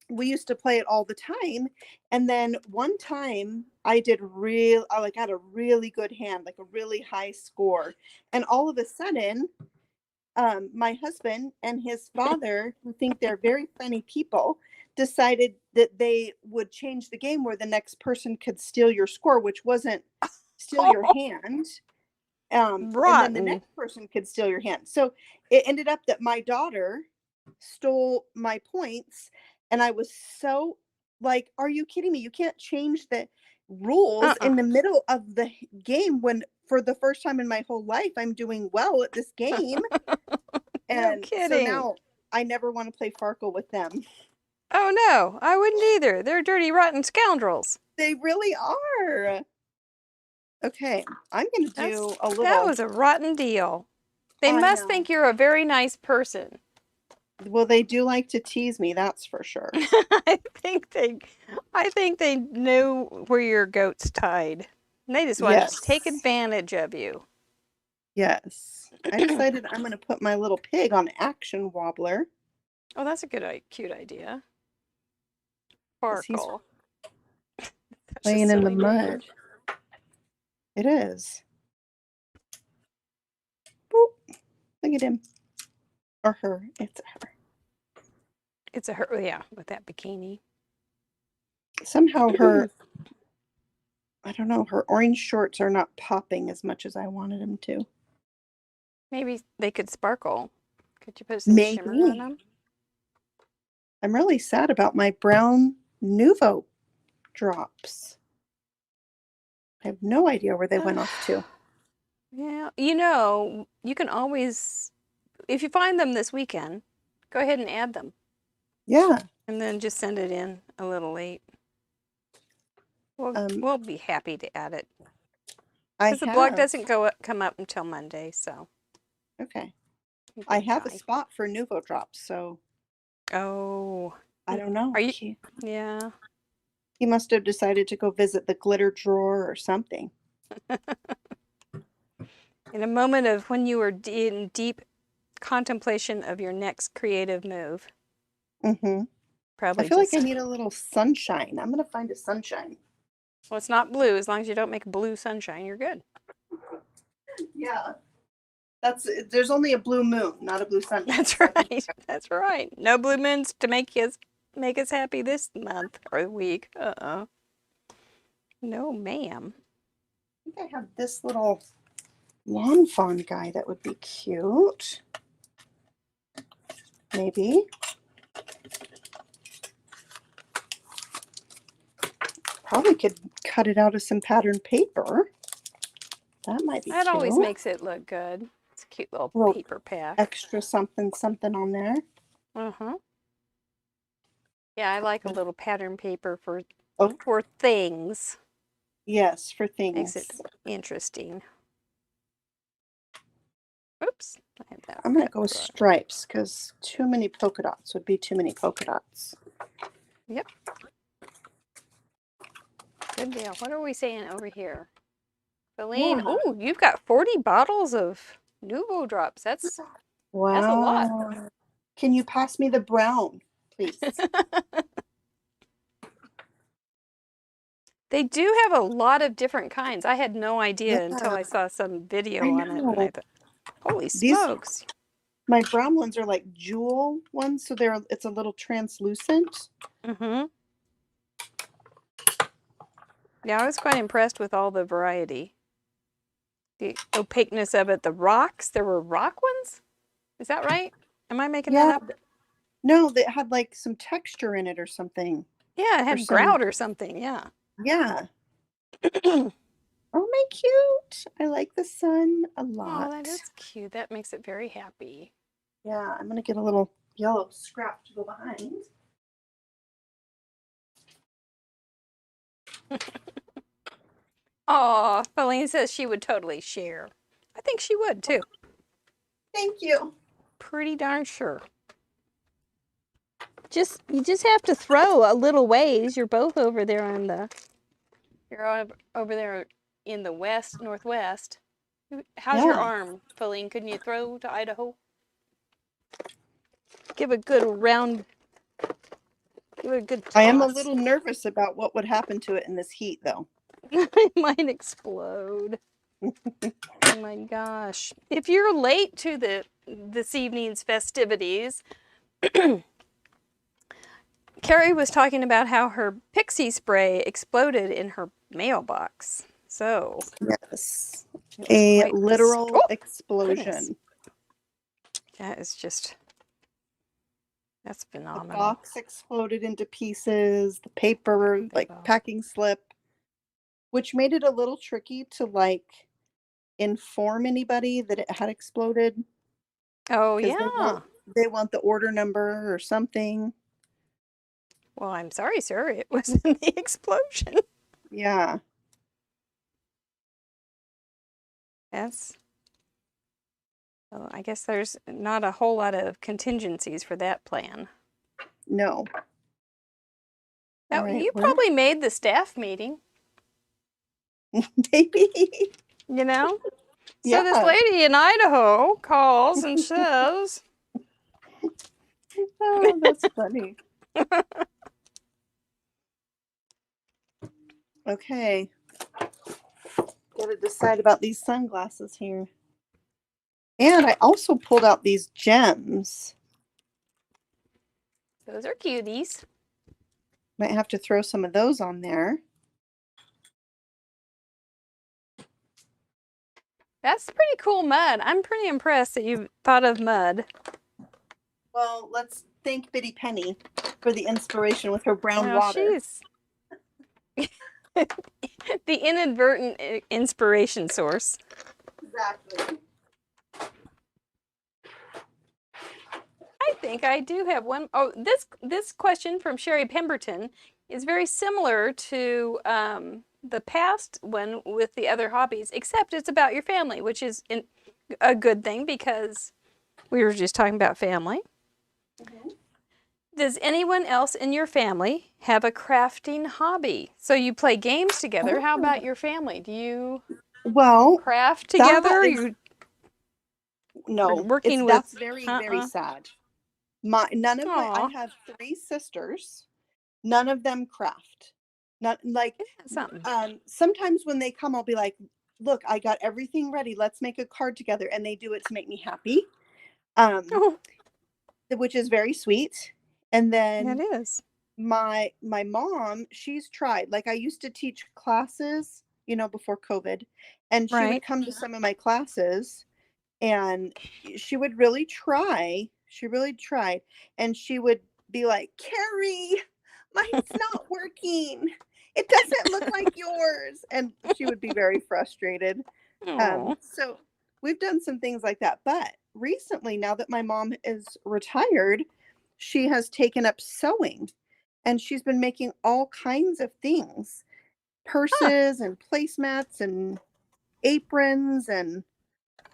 We used to play it all the time, and then one time I got a really good hand, like a really high score, and all of a sudden my husband and his father, who think they're very funny people, decided that they would change the game where the next person could steal your score, which wasn't steal your hand. And then the next person could steal your hand. So it ended up that my daughter stole my points, and I was so like, are you kidding me? You can't change the rules in the middle of the game when for the first time in my whole life I'm doing well at this game. And so now I never want to play Farkle with them. Oh no, I wouldn't either. They're dirty, rotten scoundrels. They really are. Okay, I'm going to do a little. That was a rotten deal. They must think you're a very nice person. Well, they do like to tease me, that's for sure. I think they knew where your goat's tied. And they just wanted to take advantage of you. Yes. I decided I'm going to put my little pig on Action Wobbler. Oh, that's a cute idea. Farkle. Playing in the mud. It is. Boop. Look at him. Or her. It's a her. It's a her, yeah, with that bikini. Somehow I don't know, her orange shorts are not popping as much as I wanted them to. Maybe they could sparkle. Could you put some shimmer on them? I'm really sad about my brown Nuvo drops. I have no idea where they went off to. Yeah, you know, you can always, if you find them this weekend, go ahead and add them. Yeah. And then just send it in a little late. We'll be happy to add it. Because the blog doesn't come up until Monday, so. Okay. I have a spot for Nuvo drops, so. Oh. I don't know. Are you? Yeah. He must have decided to go visit the glitter drawer or something. In a moment of when you were in deep contemplation of your next creative move. Mm-hmm. Probably. I feel like I need a little sunshine. I'm going to find a sunshine. Well, it's not blue. As long as you don't make blue sunshine, you're good. Yeah. There's only a blue moon, not a blue sunshine. That's right. That's right. No blue moons to make us happy this month or week. Uh-oh. No, ma'am. I think I have this little lawn fawn guy that would be cute. Maybe. Probably could cut it out of some patterned paper. That might be cute. That always makes it look good. It's a cute little paper pack. Extra something on there. Uh-huh. Yeah, I like a little pattern paper for things. Yes, for Makes it things. interesting. Oops, I had that. I'm going to go with stripes because too many polka dots would be too many polka dots. Yep. Good deal. What are we saying over here? Feline, Yeah. oh, you've got 40 bottles of Nuvo drops. That's a lot. Wow. Can you pass me the brown, please? They do have a lot of different kinds. I had no idea until Yeah, I saw some video I on it, and I know. thought, holy These smokes. my brown ones are like jewel ones, so it's a little translucent. Mm-hmm. Yeah, I was quite impressed with all the variety. The opaqueness of it, the rocks. There were rock ones? Is that right? Am I making that Yeah. up? No, that had like some texture in it or something. Yeah, it Or had some, grout or something. Yeah. yeah. Oh, my cute. I like the sun a Oh, lot. that is cute. That makes it very happy. Yeah, I'm going to get a little yellow scrap to go behind. Oh, Feline says she would totally share. I think she would too. Thank you. Pretty darn sure. You just have to throw a little ways. You're both over there over there in the northwest. How's your Yeah. arm, Feline? Couldn't you throw to Idaho? Give a good round. Give it a good toss. I am a little nervous about what would happen to it in this heat, though. It might explode. Oh my gosh. If you're late to this evening's festivities, Carrie was talking about how her pixie spray exploded in her mailbox. So, Yes. A quite literal explosion. Goodness. That is just, that's The phenomenal. box exploded into pieces, the paper, like packing slip, which made it a little tricky to like inform anybody that it had exploded. Oh, 'Cause yeah. they want the order number or something. Well, I'm sorry, sir. It was in the explosion. Yeah. Yes. Well, I guess there's not a whole lot of contingencies for that plan. No. Now, Right, you probably made the staff meeting. Maybe. You know? Yeah. So this lady in Idaho calls and says, Oh, that's funny. Okay. Gotta decide about these sunglasses here. And I also pulled out these gems. those are cuties. Might have to throw some of those on there. That's pretty cool mud. I'm pretty impressed that you thought of mud. Well, let's thank Biddy Penny for the inspiration with her brown water. She's the inadvertent inspiration source. Exactly. I think I do have one. Oh, this question from Sherry Pemberton is very similar to the past one with the other hobbies, except it's about your family, which is a good thing because we were just talking about family. Mm-hmm. Does anyone else in your family have a crafting hobby? So you play games together. How about your family? Do you craft together? No, working that's very, very sad. I have 3 sisters. None of them craft. Not like sometimes when they come, I'll be like, look, I got everything ready. Let's make a card together. And they do it to make me happy. Which is very sweet. And then it is. My mom, she's tried. Like I used to teach classes, before COVID, and she would come to some of my classes and she would really try. She really tried. And she would be like, Carrie, mine's not working. It doesn't look like yours. And she would be very frustrated. So we've done some things like that. But recently, now that my mom is retired, she has taken up sewing and she's been making all kinds of things. purses and placemats and aprons, and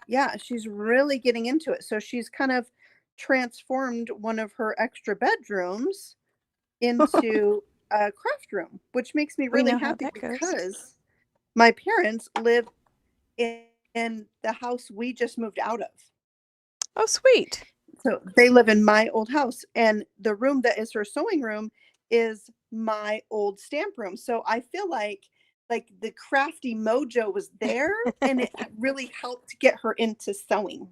yeah, she's really getting into it. So she's kind of transformed one of her extra bedrooms into a craft room, which makes me We really know how happy that goes. because my parents live in the house we just moved out of. Oh, sweet. So they live in my old house, and the room that is her sewing room is my old stamp room. So I feel like the crafty mojo was there, and it really helped get her into sewing.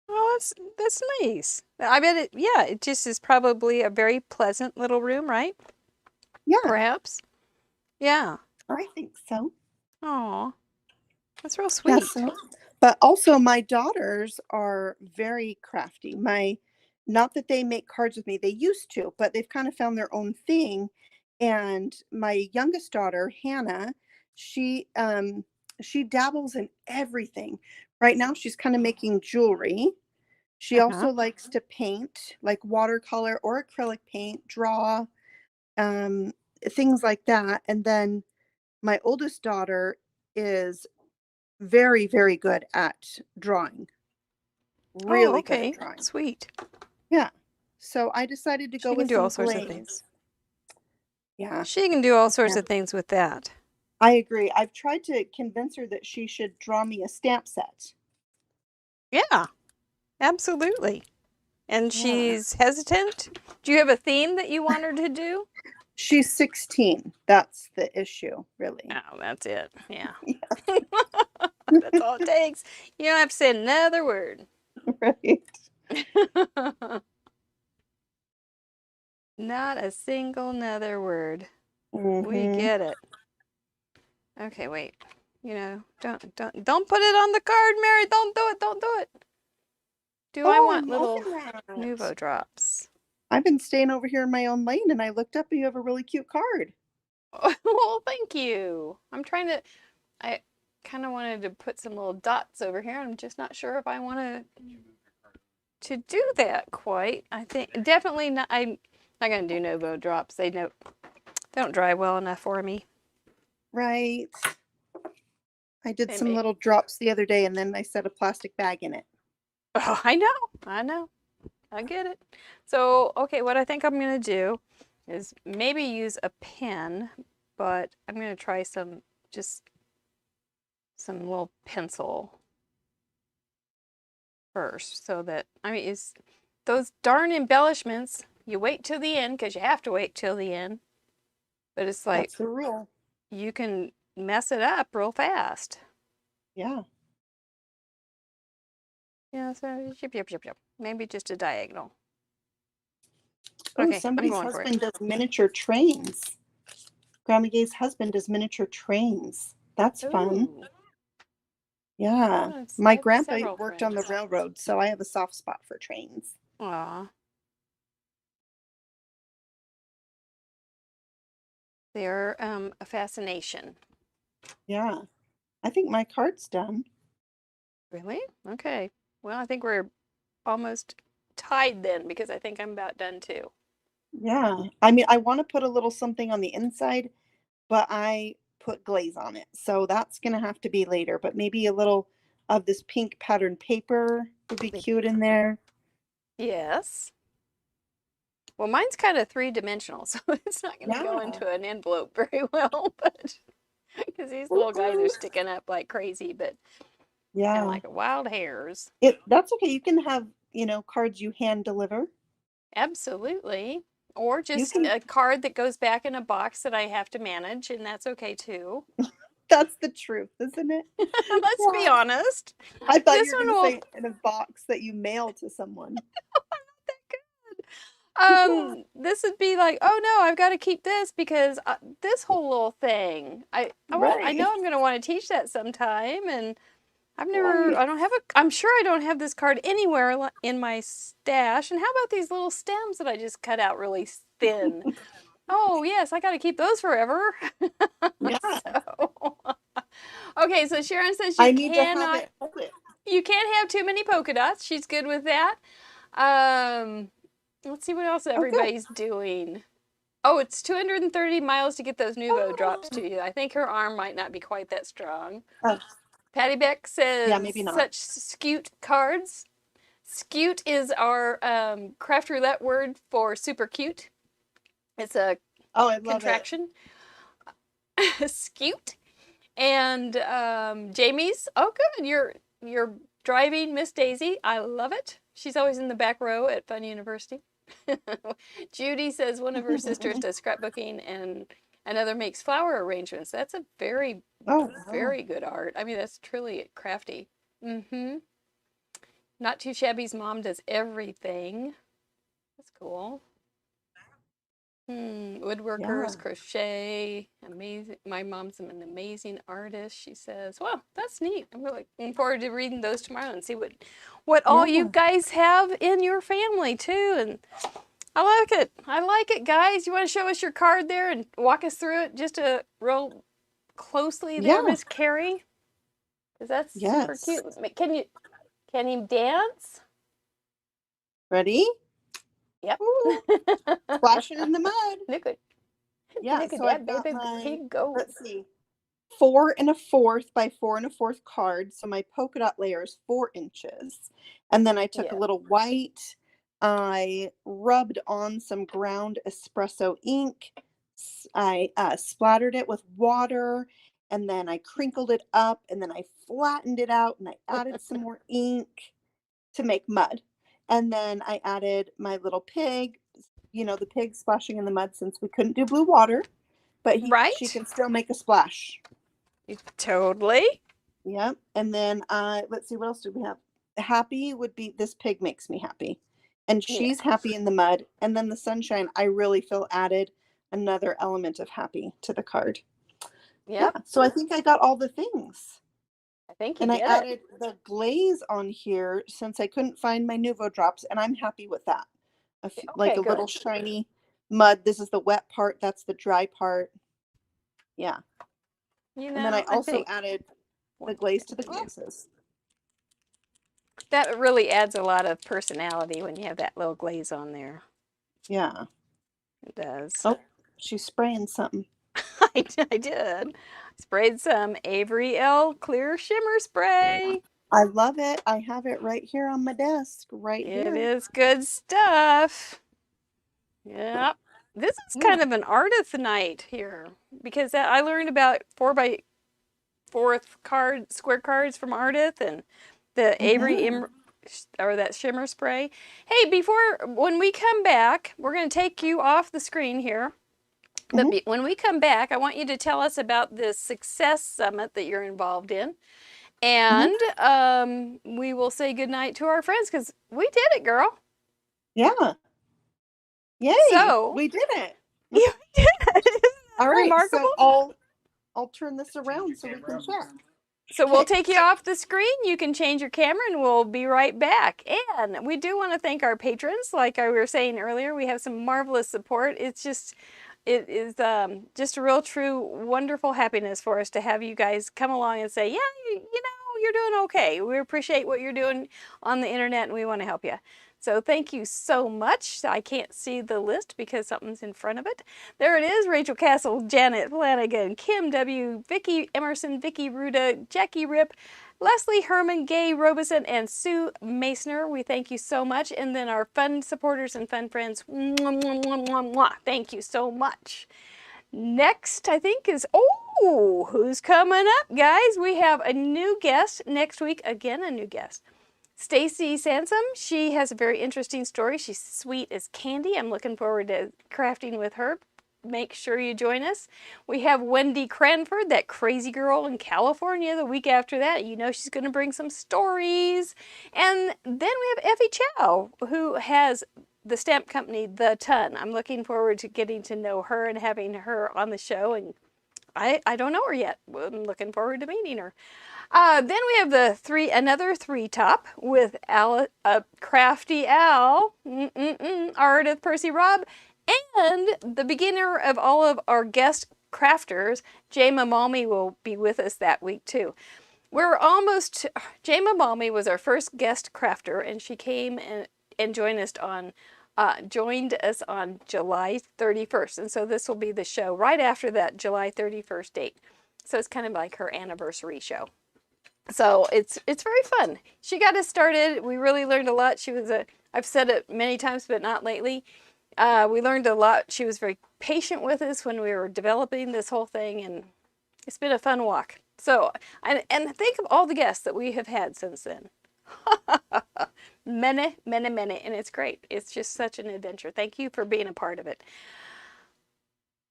Oh, that's nice. I bet it, yeah, it just is probably a very pleasant little room, right? Yeah, Perhaps. Yeah. I think so. Oh, that's real Yeah, sweet. so but also my daughters are very crafty. Not that they make cards with me, they used to, but they've kind of found their own thing. And my youngest daughter, Hannah, she dabbles in everything. Right now she's kind of making jewelry. She Uh-huh. also likes to paint, like watercolor or acrylic paint, draw, um, things like that. And then my oldest daughter is very, very good at drawing. Oh, Really good at okay. drawing. Sweet. Yeah. So I decided to go She can with do all some sorts of things. glaze. Yeah. She can do all sorts Yeah. of things with that. I agree. I've tried to convince her that she should draw me a stamp set. Yeah, absolutely. And Yeah. she's hesitant. Do you have a theme that you want her to do? She's 16. That's the issue, really. Oh, that's it. Yeah. That's all it takes. You don't have to say another word. Right. Not a single another word. We Mm-hmm. get it. Okay, wait. Don't put it on the card, Mary. Don't do it. Don't do it. Do I Oh, want I'm little loving that. Nuvo drops? I've been staying over here in my own lane, and I looked up and you have a really cute card. Well, thank you. I kind of wanted to put some little dots over here. I'm just not sure if I want to do that quite. I think definitely not. I'm not gonna do Nuvo drops. They don't dry well enough for me. Right. I did They some make. little drops the other day, and then I set a plastic bag in it. Oh, I know. I get it. So, okay, what I think I'm gonna do is maybe use a pen, but I'm gonna try some little pencil first, so that it's those darn embellishments. You wait till the end because you have to wait till the end, but it's like That's the rule. you can mess it up real fast. Yeah. Yeah, so yep. Maybe just a diagonal. Oh, Okay, I'm somebody's going for it. husband does miniature trains. Grandma Gay's husband does miniature trains. That's fun. Ooh, Yeah. I My have grandpa several worked on the friends. railroad, so I have a soft spot for trains. Aw. They're a fascination. Yeah. I think my card's done. Really? Okay. Well, I think we're almost tied then because I think I'm about done too. Yeah. I mean, I want to put a little something on the inside, but I put glaze on it. So that's going to have to be later, but maybe a little of this pink patterned paper would be cute in there. Yes. Well, mine's kind of three-dimensional, so it's not going to go Yeah. into an envelope very well, but because these little guys are sticking up like crazy, but kind Yeah. of like wild hairs. That's okay. You can have, cards you hand deliver. Absolutely. Or You just can a card that goes back in a box that I have to manage, and that's okay too. That's the truth, isn't it? Let's be Yeah. honest. I thought This you were one going to will say in a box that you mail to someone. Yeah. This would be like, oh no, I've got to keep this because this whole little thing. I Right. know I'm going to want to teach that sometime, and Right. I'm sure I don't have this card anywhere in my stash. And how about these little stems that I just cut out really thin? Oh yes, I got to keep those forever. Yeah. So, okay, so Sharon says I need to have it. Hold it. you can't have too many polka dots. She's good with that. Let's see what else Oh, good. everybody's doing. Oh, it's 230 miles to get those Nuvo drops to you. I think her arm might not be quite that strong. Oh, Patty Beck yeah, says, maybe not. such skewt cards. Skewt is our craft roulette word for super cute. It's a Oh, I love it. contraction. Skewt. And Jamie's, oh good, you're driving Miss Daisy. I love it. She's always in the back row at Fun University. Judy says one of her sisters does scrapbooking and another makes flower arrangements. That's a very, Oh, wow. very good art. I mean, that's truly crafty. Mm-hmm. Not Too Shabby's mom does everything. That's cool. Woodworkers, Yeah. crochet, amazing. My mom's an amazing artist, she says. Well, that's neat. I'm really looking forward to reading those tomorrow and see what all you Yeah. guys have in your family too. And I like it. I like it, guys. You want to show us your card there and walk us through it just a real closely there, Yeah. Miss Carrie? Because that's super Yes. cute. Can you dance? Ready? Yep. Ooh, splashing in the mud. Look at Yeah, look at so that I've got baby my, pig go. let's see, 4 1/4 by 4 1/4 card. So my polka dot layer is 4 inches. And then I took a Yeah. little white. I rubbed on some ground espresso ink. I splattered it with water, and then I crinkled it up, and then I flattened it out, and I added some more ink to make mud. And then I added my little pig, the pig splashing in the mud since we couldn't do blue water, but she Right? can still make a splash. Totally. Yep. And then let's see, what else do we have? Happy would be, this pig makes me happy. And she's Yes. happy in the mud. And then the sunshine, I really feel added another element of happy to the card. Yeah. Yep. So I think I got all the things. I think you And I did it. added the glaze on here since I couldn't find my Nuvo drops, and I'm happy with that. Like a Okay, little good. shiny mud. This is the wet part. That's the dry part. Yeah. You And then I know, I also think added the glaze to the glasses. that really adds a lot of personality when you have that little glaze on there. Yeah. It does. Oh, she's spraying something. I did. Sprayed some Avery L Clear Shimmer Spray. I love it. I have it right here on my desk, right It here. is good stuff. Yep. This is kind of an artist night here because I learned about 4x4 square cards from Ardith and the Avery or that shimmer spray. Hey, when we come back, we're going to take you off the screen here. But when we come back, I want you to tell us about this success summit that you're involved in. And we will say goodnight to our friends because we did it, girl. Yeah. Yay. So we did it. Yeah, we did it. All right. Remarkable. So I'll turn this around so we can check. So we'll take you off the screen. You can change your camera and we'll be right back. And we do want to thank our patrons. Like I was saying earlier, we have some marvelous support. It is just a real true wonderful happiness for us to have you guys come along and say, yeah, you're doing okay. We appreciate what you're doing on the internet and we want to help you. So thank you so much. I can't see the list because something's in front of it. There it is. Rachel Castle, Janet Flanagan, Kim W., Vicki Emerson, Vicki Ruda, Jackie Rip, Leslie Herman, Gay Robeson, and Sue Masner. We thank you so much. And then our fun supporters and fun friends. Mwah, mwah, mwah, mwah, mwah. Thank you so much. Next, I think is, who's coming up, guys? We have a new guest next week. Again, a new guest. Stacy Sansom, she has a very interesting story. She's sweet as candy. I'm looking forward to crafting with her. Make sure you join us. We have Wendy Cranford, that crazy girl in California, the week after that. You know she's going to bring some stories. And then we have Effie Chow, who has the stamp company, The Ton. I'm looking forward to getting to know her and having her on the show. And I don't know her yet. I'm looking forward to meeting her. Then we have another 3-top with Crafty Al, Ardith Percy Robb, and the beginner of all of our guest crafters, Jay Mamalmi, will be with us that week too. Jay Mamalmi was our first guest crafter, and she came and joined us on joined us on July 31st. And so this will be the show right after that July 31st date. So it's kind of like her anniversary show. So it's very fun. She got us started. We really learned a lot. I've said it many times, but not lately. We learned a lot. She was very patient with us when we were developing this whole thing, and it's been a fun walk. So, and think of all the guests that we have had since then. Many, many, many, and it's great. It's just such an adventure. Thank you for being a part of it.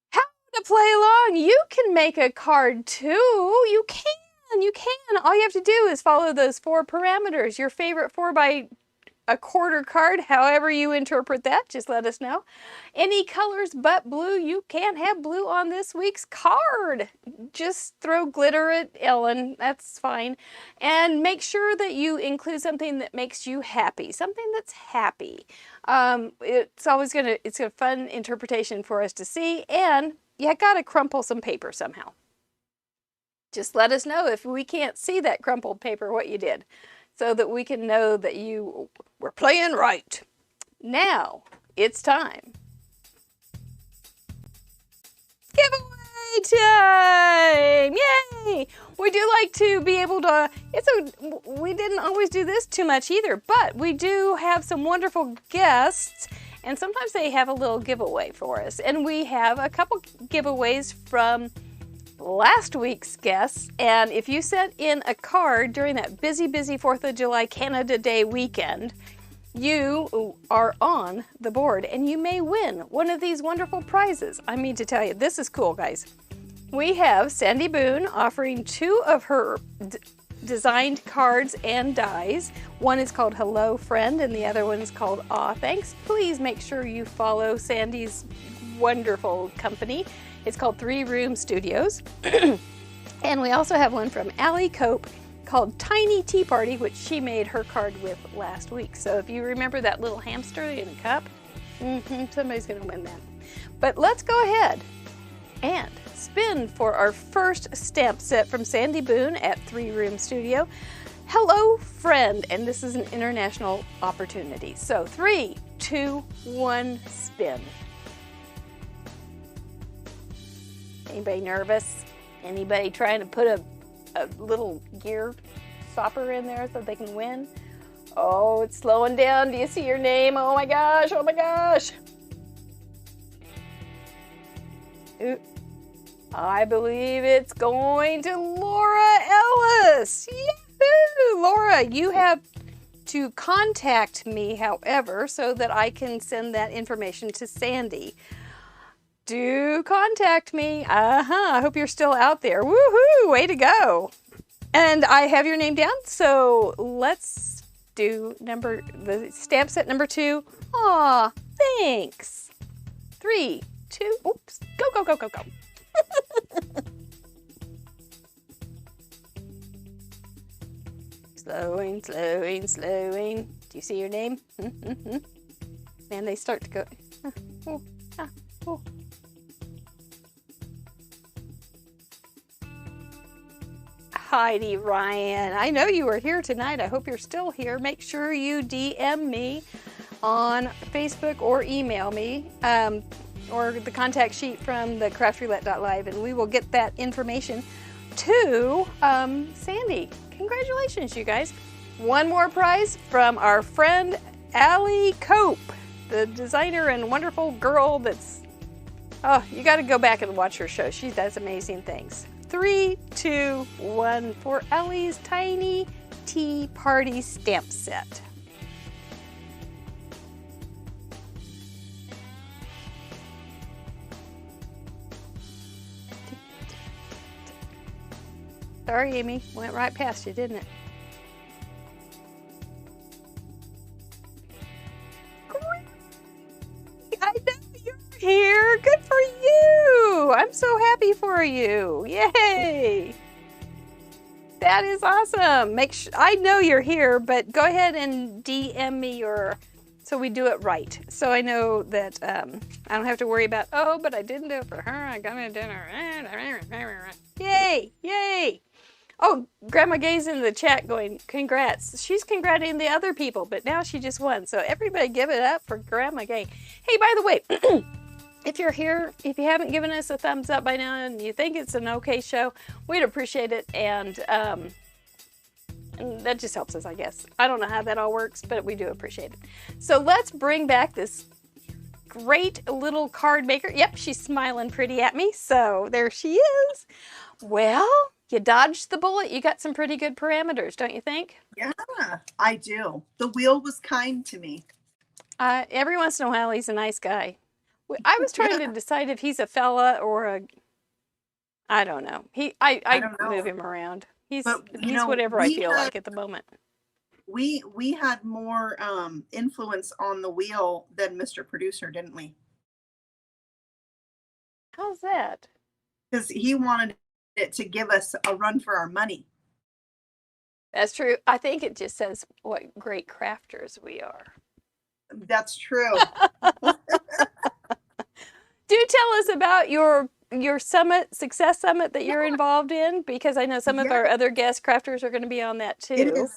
How to play along? You can make a card too. You can. All you have to do is follow those 4 parameters. Your favorite 4 by a quarter card, however you interpret that, just let us know. Any colors but blue, you can't have blue on this week's card. Just throw glitter at Ellen, that's fine. And make sure that you include something that makes you happy, something that's happy. It's a fun interpretation for us to see, and you gotta crumple some paper somehow. Just let us know if we can't see that crumpled paper what you did, so that we can know that you were playing right. Now, it's time. Giveaway time! Yay! We do like to be able to, we didn't always do this too much either, but we do have some wonderful guests, and sometimes they have a little giveaway for us. And we have a couple giveaways from last week's guests, and if you sent in a card during that busy 4th of July Canada Day weekend, you are on the board and you may win one of these wonderful prizes. I mean to tell you, this is cool, guys. We have Sandy Boone offering 2 of her designed cards and dies. One is called Hello Friend and the other one is called Aw Thanks. Please make sure you follow Sandy's wonderful company. It's called 3 Room Studios. And we also have one from Allie Cope called Tiny Tea Party, which she made her card with last week. So if you remember that little hamster in a cup, somebody's going to win that. But let's go ahead and spin for our first stamp set from Sandy Boone at 3 Room Studio. Hello Friend, and this is an international opportunity. So 3, 2, 1, spin. Anybody nervous? Anybody trying to put a little gear stopper in there so they can win? Oh, it's slowing down. Do you see your name? Oh my gosh, oh my gosh. Ooh. I believe it's going to Laura Ellis. Yahoo! Laura, you have to contact me, however, so that I can send that information to Sandy. Do contact me. I hope you're still out there. Woohoo! Way to go. And I have your name down, so let's do the stamp set number 2. Aw, thanks. 3, 2, oops. Go, go, go, go, go. Slowing, slowing, slowing. Do you see your name? Man, they start to go. Oh, oh. Heidi Ryan, I know you were here tonight. I hope you're still here. Make sure you DM me on Facebook or email me or the contact sheet from the craftroulette.live, and we will get that information to Sandy. Congratulations, you guys. One more prize from our friend Allie Cope, the designer and wonderful girl that's, oh, you got to go back and watch her show. She does amazing things. 3, 2, 1 for Ellie's Tiny Tea Party stamp set. Sorry, Amy. Went right past you, didn't it? I know you're here. Good for you. I'm so happy for you. Yay. That is awesome. I know you're here, but go ahead and DM me so we do it right. So I know that I don't have to worry about, oh, but I didn't do it for her. I got to dinner. Yay. Yay. Oh, Grandma Gay's in the chat going, congrats. She's congrating the other people, but now she just won. So everybody give it up for Grandma Gay. Hey, by the way, if you're here, if you haven't given us a thumbs up by now and you think it's an okay show, we'd appreciate it. And that just helps us, I guess. I don't know how that all works, but we do appreciate it. So let's bring back this great little card maker. Yep, she's smiling pretty at me. So there she is. Well, you dodged the bullet. You got some pretty good parameters, don't you think? Yeah, I do. The wheel was kind to me. Every once in a while, he's a nice guy. I was trying to decide if he's a fella or a... I don't know. I don't know. Move him around. He's whatever I feel like at the moment. We had more influence on the wheel than Mr. Producer, didn't we? How's that? Because he wanted it to give us a run for our money. That's true. I think it just says what great crafters we are. That's true. Do tell us about your success summit that you're involved in, because I know some of our other guest crafters are going to be on that too.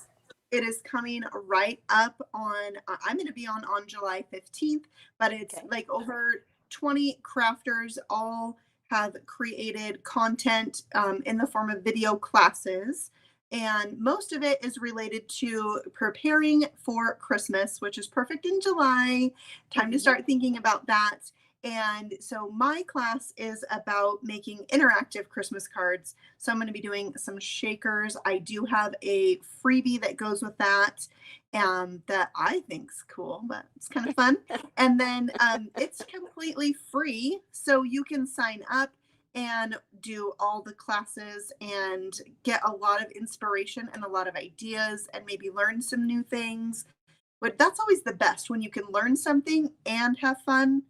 It is coming right up on, I'm going to be on July 15th, but it's like over 20 crafters all have created content in the form of video classes. And most of it is related to preparing for Christmas, which is perfect in July. Time to start thinking about that. And so my class is about making interactive Christmas cards. So I'm going to be doing some shakers. I do have a freebie that goes with that that I think's cool, but it's kind of fun. And then it's completely free. So you can sign up and do all the classes and get a lot of inspiration and a lot of ideas and maybe learn some new things. But that's always the best, when you can learn something and have fun.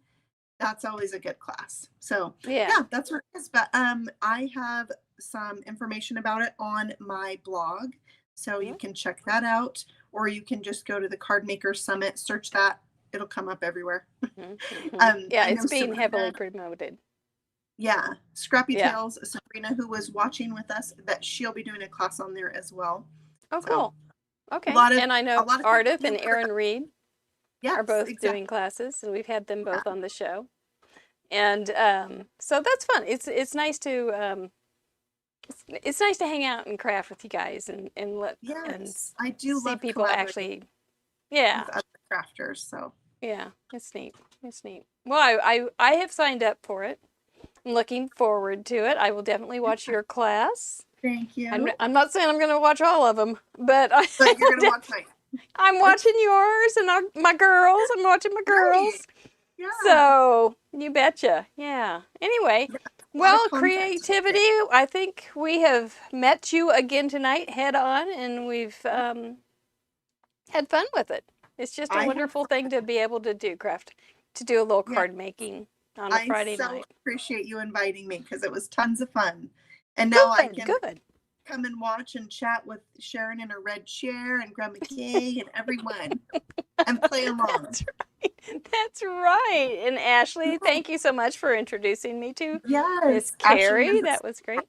That's always a good class. So yeah, that's what it is. But I have some information about it on my blog, so you can check that out, or you can just go to the Card Maker Summit, search that. It'll come up everywhere. It's being heavily promoted. Yeah, Scrappy Tales, Sabrina, who was watching with us, that she'll be doing a class on there as well. Oh, cool. Okay. And I know Ardith and Aaron Reed are both doing classes, and we've had them both on the show. And so that's fun. It's nice to it's nice to hang out and craft with you guys and let I do see love people actually with other crafters. So it's neat. It's neat. Well, I have signed up for it. I'm looking forward to it. I will definitely watch your class. Thank you. I'm not saying I'm going to watch all of them, but you're going to watch mine. I'm watching yours and my girls. I'm watching my girls. Right. Yeah. So you betcha. Yeah. Anyway, well, creativity. I think we have met you again tonight head on, and we've had fun with it. It's just a wonderful thing to be able to do to do a little card making on a Friday night. I appreciate you inviting me, because it was tons of fun. And now I can come and watch and chat with Sharon in her red chair and Grandma Kay and everyone and play along. That's right. And Ashley, thank you so much for introducing me to Miss Carrie. That was great.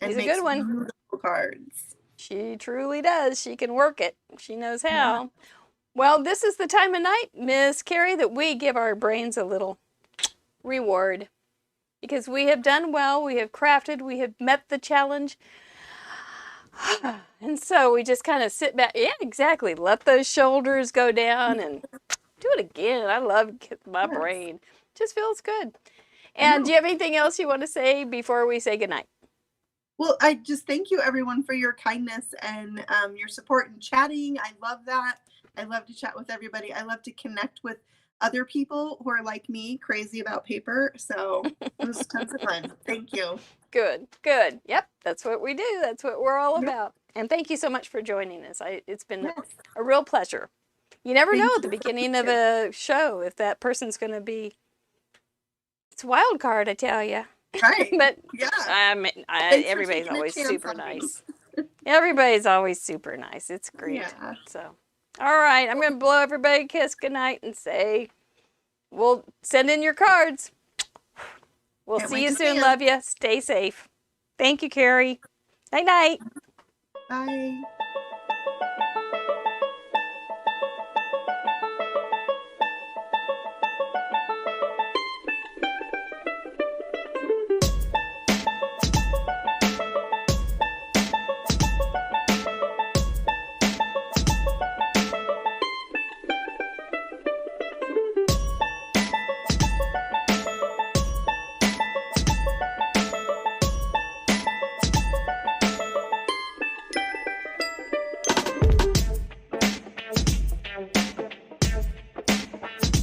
She's a good one. Beautiful cards. She truly does. She can work it. She knows how. Yeah. Well, this is the time of night, Miss Carrie, that we give our brains a little reward. Because we have done well, we have crafted, we have met the challenge. And so we just kind of sit back. Yeah, exactly. Let those shoulders go down and do it again. I love my brain. Just feels good. And do you have anything else you want to say before we say goodnight? Well, I just thank you, everyone, for your kindness and your support and chatting. I love that. I love to chat with everybody. I love to connect with other people who are like me, crazy about paper. So it was tons of fun. Thank you. Good. Yep, that's what we do. That's what we're all about. And thank you so much for joining us. It's been a real pleasure. You never know at the beginning of a show if that person's going to be. It's a wild card, I tell you. Right. But everybody's always super nice. Everybody's always super nice. It's great. Yeah. So. All right, I'm going to blow everybody a kiss goodnight and say, we'll send in your cards. We'll see you soon. Love you. Stay safe. Thank you, Carrie. Night night. Bye.